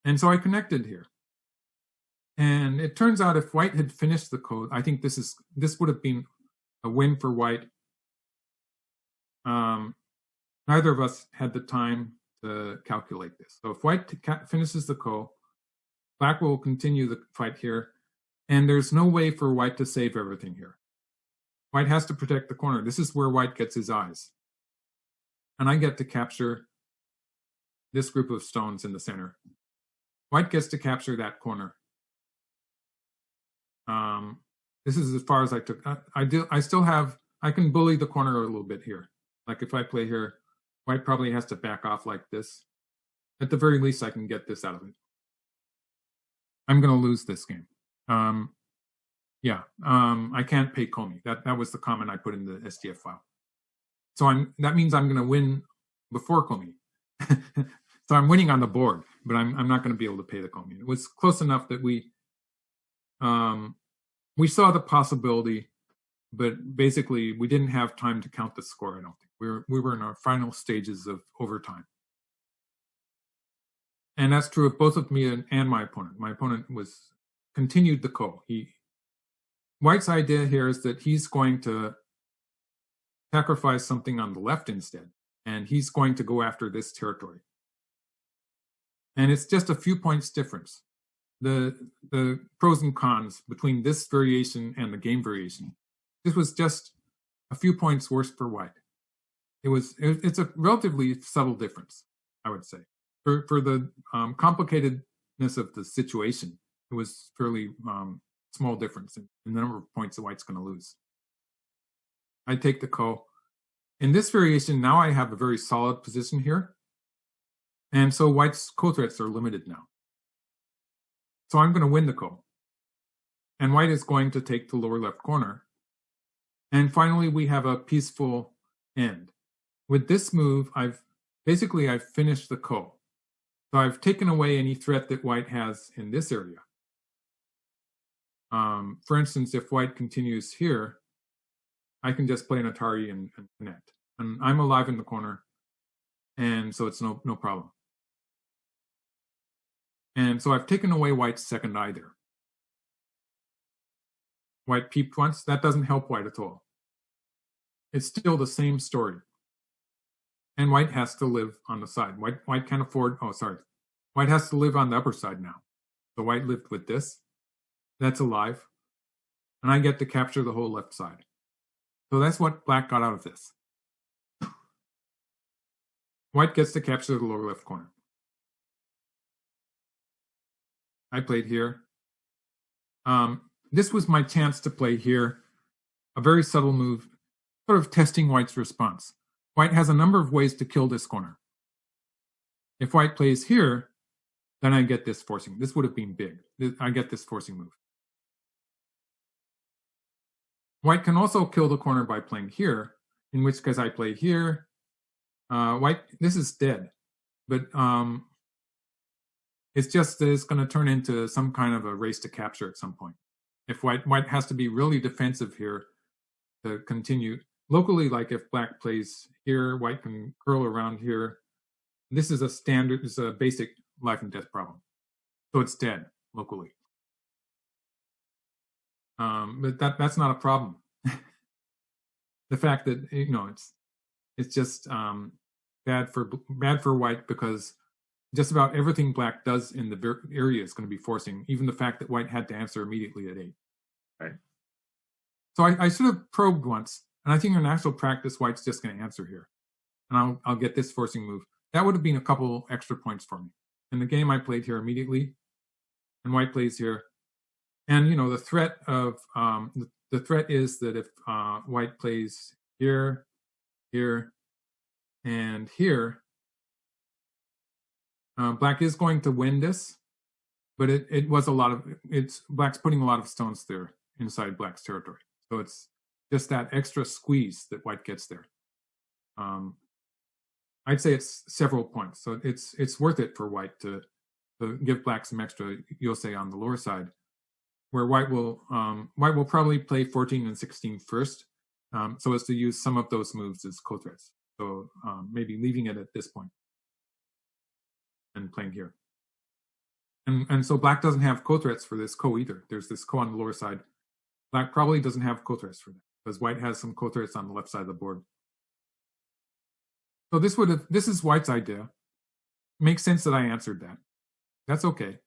And so I connected here. And it turns out if white had finished the ko, I think this would have been a win for white. Neither of us had the time to calculate this. So if white finishes the ko, black will continue the fight here. And there's no way for white to save everything here. White has to protect the corner. This is where white gets his eyes. And I get to capture this group of stones in the center. White gets to capture that corner. This is as far as I took. I still have, I can bully the corner a little bit here. Like if I play here, white probably has to back off like this. At the very least, I can get this out of it. I'm going to lose this game. I can't pay Comey. That was the comment I put in the SDF file. So that means I'm going to win before Comey. So I'm winning on the board, but I'm not going to be able to pay the Comey. It was close enough that we saw the possibility, but basically we didn't have time to count the score. I don't think we were in our final stages of overtime. And that's true of both of me and my opponent. My opponent continued the ko. White's idea here is that he's going to sacrifice something on the left instead, and he's going to go after this territory. And it's just a few points difference. The pros and cons between this variation and the game variation. This was just a few points worse for white. It's a relatively subtle difference, I would say. For the complicatedness of the situation, it was fairly small difference in the number of points that white's going to lose. I take the ko. In this variation, now I have a very solid position here. And so white's ko threats are limited now. So I'm going to win the ko. And white is going to take the lower left corner. And finally, we have a peaceful end. With this move, I've finished the ko. So I've taken away any threat that white has in this area. For instance, if white continues here, I can just play an Atari and connect. And I'm alive in the corner, and so it's no problem. And so I've taken away white's second eye there. White peeped once. That doesn't help white at all. It's still the same story. And white has to live on the side. White can't afford, white has to live on the upper side now. So white lived with this. That's alive. And I get to capture the whole left side. So that's what black got out of this. White gets to capture the lower left corner. I played here. this was my chance to play here, a very subtle move, sort of testing white's response. White has a number of ways to kill this corner. If white plays here, then I get this forcing. This would have been big. I get this forcing move. White can also kill the corner by playing here, in which case I play here. White, this is dead, but it's just that it's going to turn into some kind of a race to capture at some point. If white has to be really defensive here to continue. Locally, like if black plays here, white can curl around here. This is a standard, it's a basic life and death problem. So it's dead locally. But that's not a problem. The fact that it's just bad for white because just about everything black does in the area is going to be forcing. Even the fact that white had to answer immediately at 8. Right. So I sort of probed once, and I think in actual practice, white's just going to answer here, and I'll get this forcing move. That would have been a couple extra points for me. In the game, I played here immediately, and white plays here. And the threat of the threat is that if white plays here, here, and here, black is going to win this, but it was black's putting a lot of stones there inside black's territory. So it's just that extra squeeze that white gets there. I'd say it's several points. So it's worth it for white to give black some extra yosei on the lower side, where white will probably play 14 and 16 first, so as to use some of those moves as co-threats. So maybe leaving it at this point and playing here. And so black doesn't have co-threats for this ko either. There's this ko on the lower side. Black probably doesn't have co-threats for that because white has some co-threats on the left side of the board. So this is white's idea. Makes sense that I answered that. That's okay.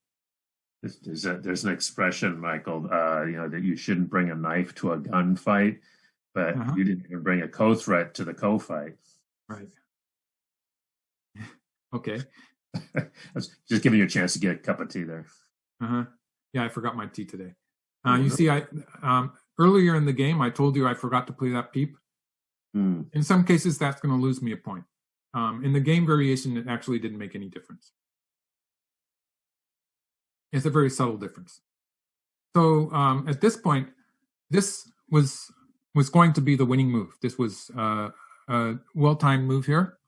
There's an expression, Michael, that you shouldn't bring a knife to a gunfight, but you didn't even bring a co-threat to the co-fight. Right. Okay. I was just giving you a chance to get a cup of tea there. Yeah, I forgot my tea today. You see, I earlier in the game, I told you I forgot to play that peep. In some cases, that's going to lose me a point. In the game variation, it actually didn't make any difference. It's a very subtle difference. So at this point, this was going to be the winning move. This was a well-timed move here.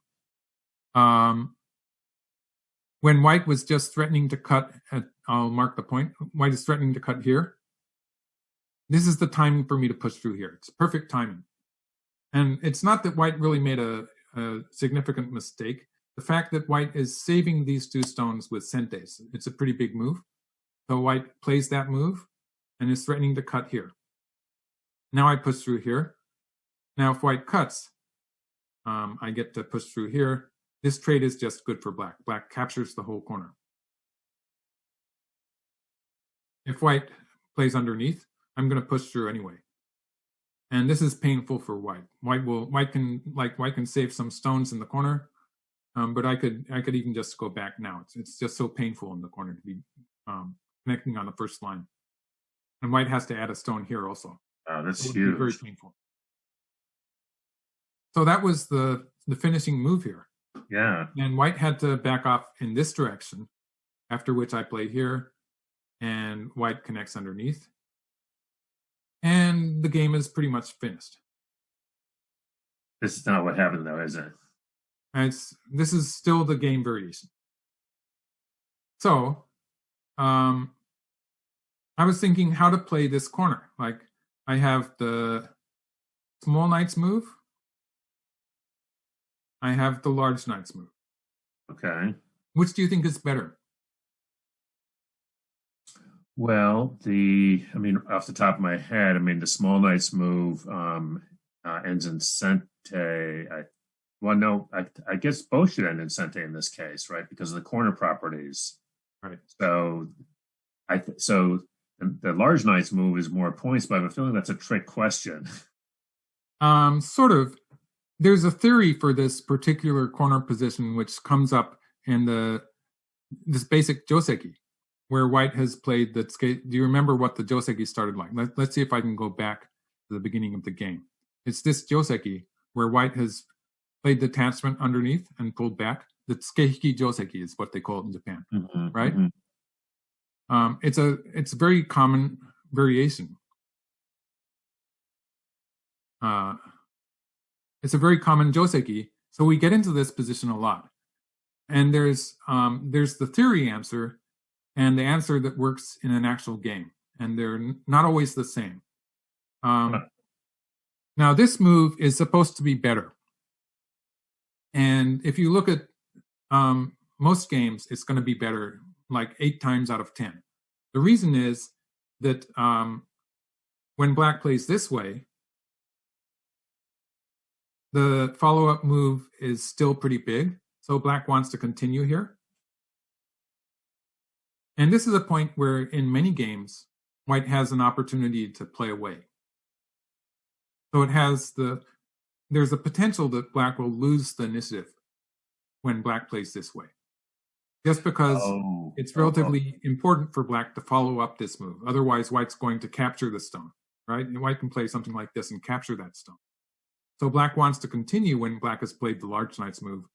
When white was just threatening to cut, I'll mark the point. White is threatening to cut here. This is the timing for me to push through here. It's perfect timing. And it's not that white really made a significant mistake. The fact that white is saving these 2 stones with sentes, it's a pretty big move. So white plays that move and is threatening to cut here. Now I push through here. Now if white cuts, I get to push through here. This trade is just good for black. Black captures the whole corner. If white plays underneath, I'm going to push through anyway. And this is painful for white. White can save some stones in the corner, but I could even just go back now. It's just so painful in the corner to be connecting on the first line. And white has to add a stone here also. Oh, that's huge. Very painful. So that was the finishing move here. Yeah. And white had to back off in this direction, after which I play here, and white connects underneath. And the game is pretty much finished. This is not what happened, though, is it? This is still the game variation. So, I was thinking how to play this corner. Like, I have the small knight's move. I have the large knight's move. Okay. Which do you think is better? Well, off the top of my head, the small knight's move ends in sente. I guess both should end in sente in this case, right? Because of the corner properties. Right. So, the large knight's move is more points, but I have a feeling that's a trick question. Sort of. There's a theory for this particular corner position which comes up in this basic joseki, where white has played the skate. Do you remember what the joseki started like? Let's see if I can go back to the beginning of the game. It's this joseki where white has played the attachment underneath and pulled back. The tsukehiki joseki is what they call it in Japan, right? It's a very common variation. It's a very common joseki, so we get into this position a lot. And there's the theory answer and the answer that works in an actual game, and they're not always the same. Now, this move is supposed to be better. And if you look at most games, it's going to be better like 8 times out of 10. The reason is that when black plays this way, the follow-up move is still pretty big. So black wants to continue here. And this is a point where in many games, white has an opportunity to play away. So there's a potential that black will lose the initiative when black plays this way. Just because it's relatively important for black to follow up this move. Otherwise, white's going to capture the stone, right? And white can play something like this and capture that stone. So black wants to continue when black has played the large knight's move.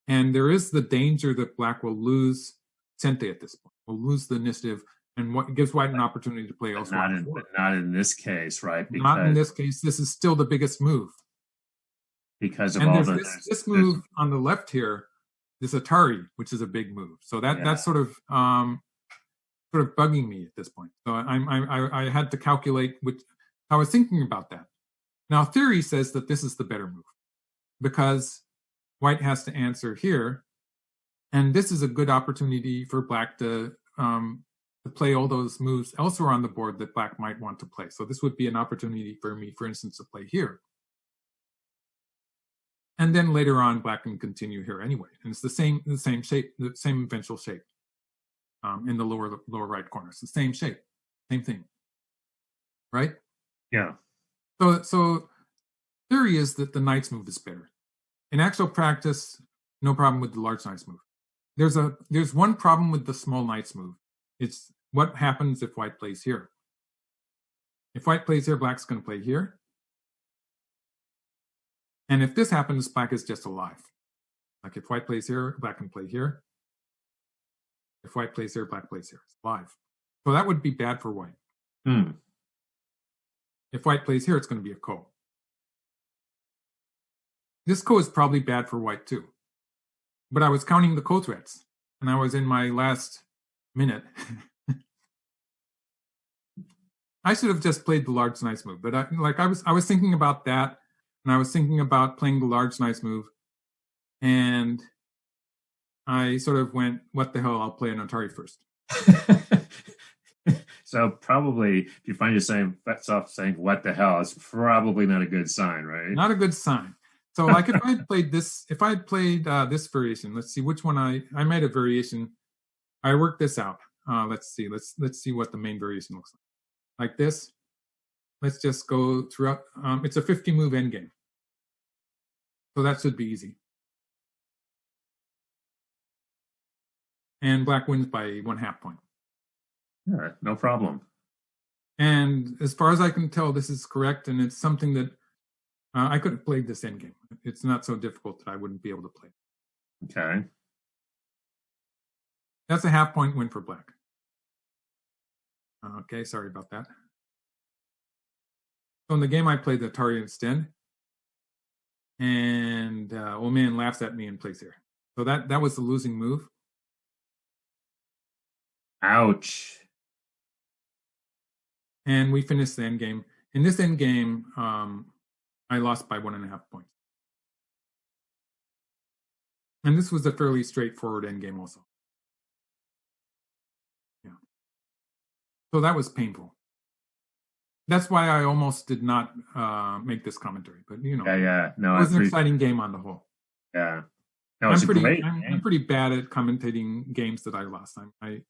And there is the danger that black will lose sente at this point, will lose the initiative, and what gives white an opportunity to play elsewhere. Not in this case, right? Because not in this case. This is still the biggest move. Because of all this move on the left here, this Atari, which is a big move. So that's sort of bugging me at this point. So I had to calculate I was thinking about that. Now theory says that this is the better move because white has to answer here, and this is a good opportunity for black to play all those moves elsewhere on the board that black might want to play. So this would be an opportunity for me, for instance, to play here. And then later on, black can continue here anyway. And it's the same shape, the same eventual shape in the lower right corner. It's the same shape, same thing, right? Yeah. So theory is that the knight's move is better. In actual practice, no problem with the large knight's move. There's one problem with the small knight's move. It's what happens if white plays here. If white plays here, black's going to play here. And if this happens, black is just alive. Like if white plays here, black can play here. If white plays here, black plays here. It's alive. So that would be bad for white. If white plays here, it's going to be a ko. This ko is probably bad for white too. But I was counting the ko threats, and I was in my last minute. I should have just played the large knight's move, but I was thinking about that. And I was thinking about playing the large knight's move. And I sort of went, what the hell, I'll play an Atari first. So probably if you find yourself saying, what the hell, it's probably not a good sign, right? Not a good sign. So like if I had played this variation, let's see which one I made a variation. I worked this out. Let's see what the main variation looks like. Like this. Let's just go throughout. It's a 50 move endgame. So that should be easy. And black wins by 1/2 point. Yeah, no problem. And as far as I can tell, this is correct. And it's something that I could have played this endgame. It's not so difficult that I wouldn't be able to play. Okay. That's a 1/2 point win for black. Okay, sorry about that. So in the game, I played the Atari instead. And old man laughs at me and plays here. So that was the losing move. Ouch. And we finished the end game. In this end game, I lost by 1.5 points. And this was a fairly straightforward end game also. Yeah. So that was painful. That's why I almost did not make this commentary, but you know, no, it was an exciting game on the whole. Yeah, no, I'm pretty bad at commentating games that I lost. I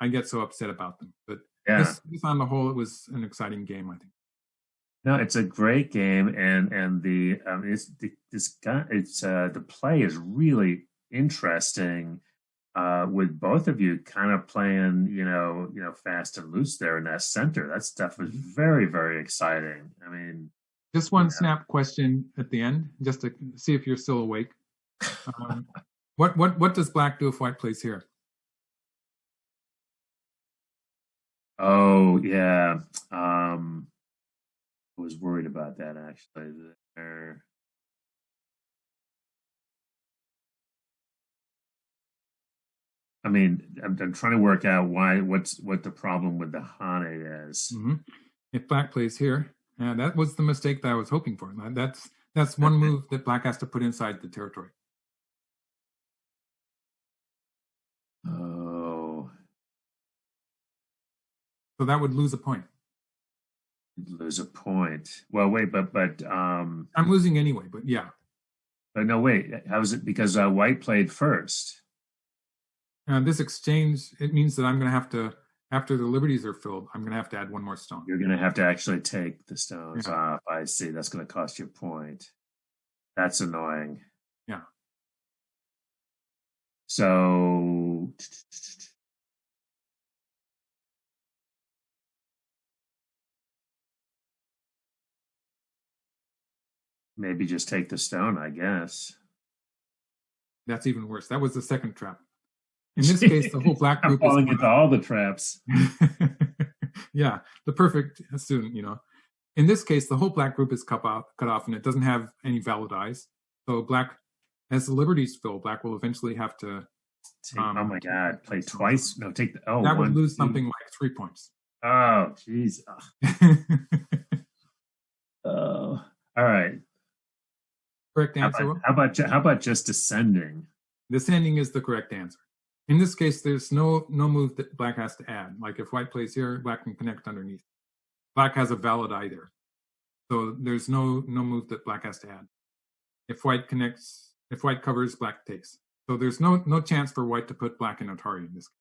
get so upset about them, but this on the whole, it was an exciting game, I think. No, it's a great game, and the the play is really interesting. with both of you kind of playing, fast and loose there in that center. That stuff was very, very exciting. I mean, just one snap question at the end, just to see if you're still awake. What does black do if white plays here? Oh yeah, I was worried about that actually. There. I mean, I'm trying to work out what the problem with the Hane is. Mm-hmm. If black plays here, that was the mistake that I was hoping for. That's one move that black has to put inside the territory. Oh. So that would lose a point. Lose a point. Well, wait, but I'm losing anyway, but yeah. But no, wait. How is it? Because white played first. This exchange, it means that I'm going to have to, after the liberties are filled, I'm going to have to add one more stone. You're going to have to actually take the stones off. I see. That's going to cost you a point. That's annoying. Yeah. So maybe just take the stone, I guess. That's even worse. That was the second trap. In this case, the whole black group is falling into all the traps. Yeah, the perfect student, In this case, the whole black group is cut off, and it doesn't have any valid eyes. So black, as the liberties fill, black will eventually have to. Oh my God! Play twice. No, take the. Oh, that would lose something like 3 points. Oh, jeez. Oh, all right. Correct answer. How about just descending? Descending is the correct answer. In this case, there's no move that black has to add. Like if white plays here, black can connect underneath. Black has a valid eye there. So there's no move that black has to add. If white covers, black takes. So there's no chance for white to put black in Atari in this case.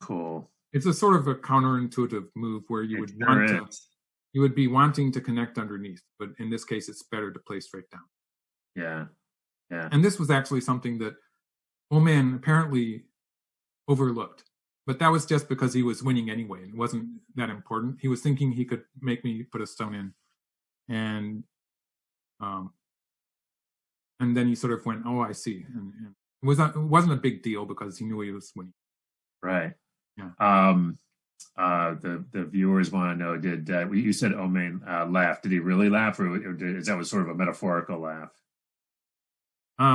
Cool. It's a sort of a counterintuitive move where you would be wanting to connect underneath, but in this case, it's better to play straight down. Yeah. Yeah. And this was actually something that Meien apparently overlooked, but that was just because he was winning anyway. It wasn't that important. He was thinking he could make me put a stone in, and then he sort of went, "Oh, I see," and it wasn't a big deal because he knew he was winning. Right. Yeah. The viewers want to know: did you said Meien laugh? Did he really laugh, or is that was sort of a metaphorical laugh?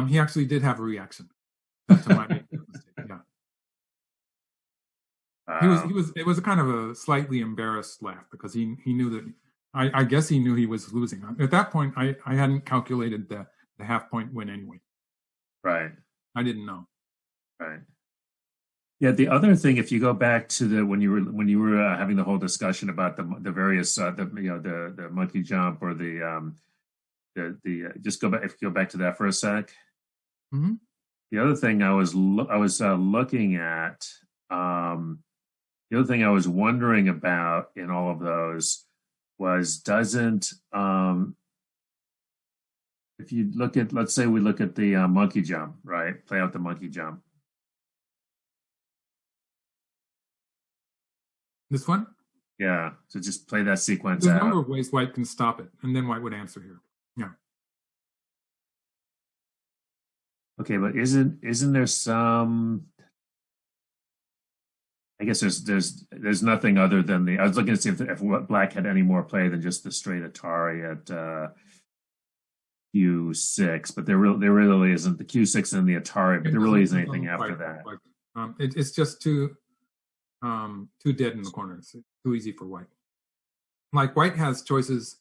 He actually did have a reaction to my mistake. Yeah. It was a kind of a slightly embarrassed laugh because he knew that I guess he knew he was losing. At that point, I hadn't calculated the half point win anyway. Right. I didn't know. Right. Yeah. The other thing, if you go back to when you were having the whole discussion about the various the monkey jump or the just go back, if you go back to that for a sec. Mm-hmm. The other thing I was looking at. The other thing I was wondering about in all of those was if you look at, let's say we look at the monkey jump, right? Play out the monkey jump. This one? Yeah. So just play that sequence There's out. a number of ways white can stop it, and then white would answer here. Yeah. Okay, but isn't there some? I guess there's nothing other than I was looking to see if black had any more play than just the straight Atari at Q6, but there really isn't. The Q6 and the Atari, but there really isn't anything after that. It's just too dead in the corners. It's too easy for white. Like white has choices.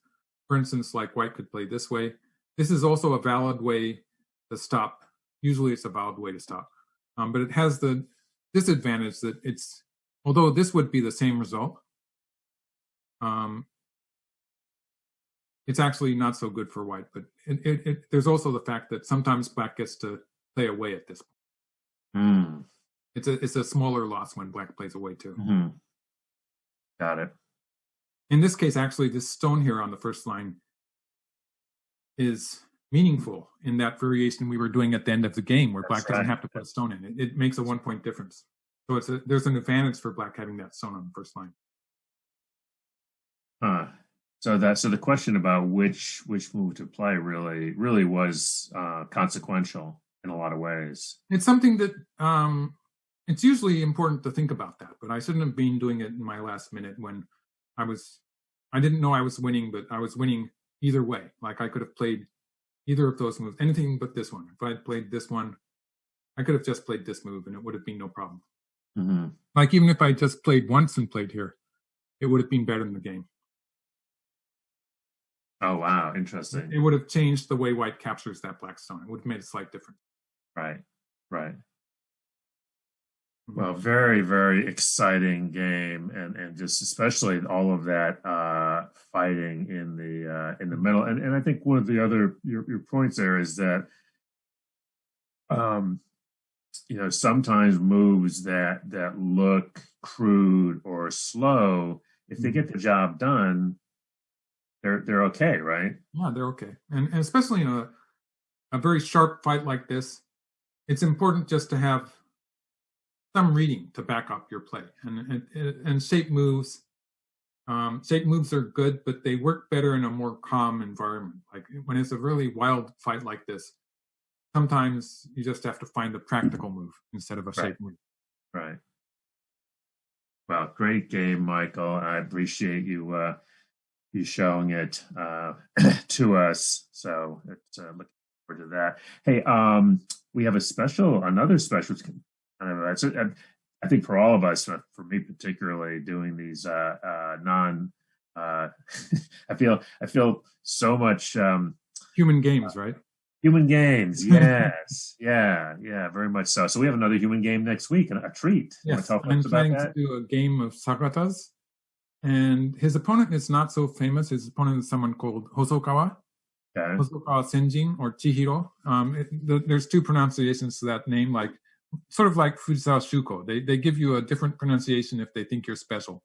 For instance, like white could play this way. This is also a valid way to stop. Usually, it's a valid way to stop, but it has the disadvantage that although this would be the same result, it's actually not so good for white. But there's also the fact that sometimes black gets to play away at this point. It's a smaller loss when black plays away too. Mm-hmm. Got it. In this case, actually, this stone here on the first line is meaningful in that variation we were doing at the end of the game, where black doesn't have to put a stone in. It makes a 1 point difference. So there's an advantage for black having that stone on the first line. So the question about which move to play really was consequential in a lot of ways. It's something that it's usually important to think about that, but I shouldn't have been doing it in my last minute when I didn't know I was winning, but I was winning either way. Like I could have played either of those moves, anything but this one. If I had played this one, I could have just played this move and it would have been no problem. Mm-hmm. Like even if I just played once and played here, it would have been better in the game. Oh, wow. Interesting. It would have changed the way white captures that black stone. It would have made a slight difference. Right. Well, very, very exciting game, and just especially all of that fighting in the middle. And I think one of the other your points there is that sometimes moves that look crude or slow, if they get the job done, they're okay, right? Yeah, they're okay. And especially in a very sharp fight like this, it's important just to have some reading to back up your play. And shape moves are good, but they work better in a more calm environment. Like when it's a really wild fight like this, sometimes you just have to find a practical move instead of a shape move. Right. Well, great game, Michael. I appreciate you showing it to us. So it's looking forward to that. Hey, we have another special. I think for all of us, for me particularly, doing these I feel so much human games, right? Human games, yes, yeah, very much so. So we have another human game next week, and a treat. Yes, I'm planning to do a game of Sagatas, and his opponent is not so famous. His opponent is someone called Hosokawa. Okay. Hosokawa Senjin or Chihiro. There's two pronunciations to that name, sort of like Fujisawa Shuko. They give you a different pronunciation if they think you're special.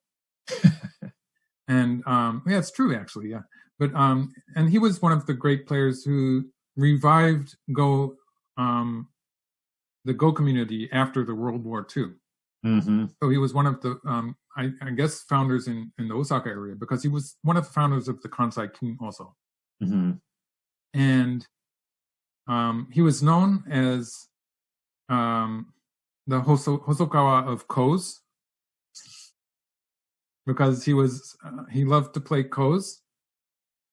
And yeah, it's true actually. Yeah, but and he was one of the great players who revived Go, the Go community after the World War II. Mm-hmm. So he was one of the I guess founders in the Osaka area, because he was one of the founders of the Kansai Kin also. Mm-hmm. And he was known as the Hosokawa of Ko's, because he loved to play Ko's,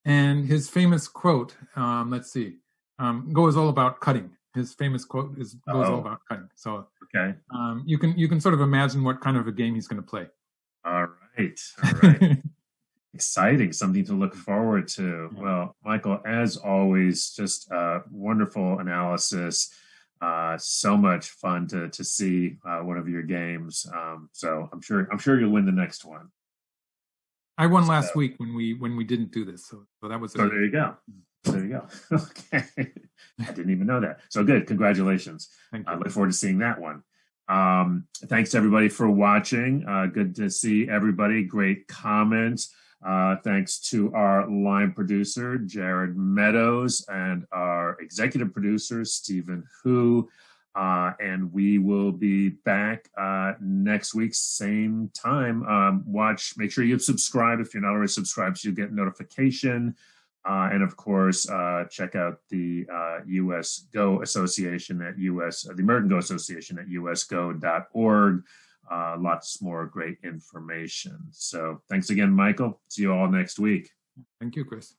and his famous quote, Go is all about cutting. His famous quote is Go is all about cutting. So okay, you can sort of imagine what kind of a game he's going to play. All right. Exciting, something to look forward to. Yeah. Well, Michael, as always, just wonderful analysis. So much fun to see one of your games. So I'm sure you'll win the next one. I won last week when we didn't do this, so that was. So there you go. Okay, I didn't even know that. So good, congratulations. Thank you. I look forward to seeing that one. Thanks everybody for watching. Good to see everybody. Great comments. Thanks to our line producer, Jared Meadows, and our executive producer, Stephen Hu. And we will be back next week, same time. Make sure you subscribe if you're not already subscribed so you get notification. And of course, check out the US Go Association at the American Go Association at usgo.org. Lots more great information. So thanks again, Michael. See you all next week. Thank you, Chris.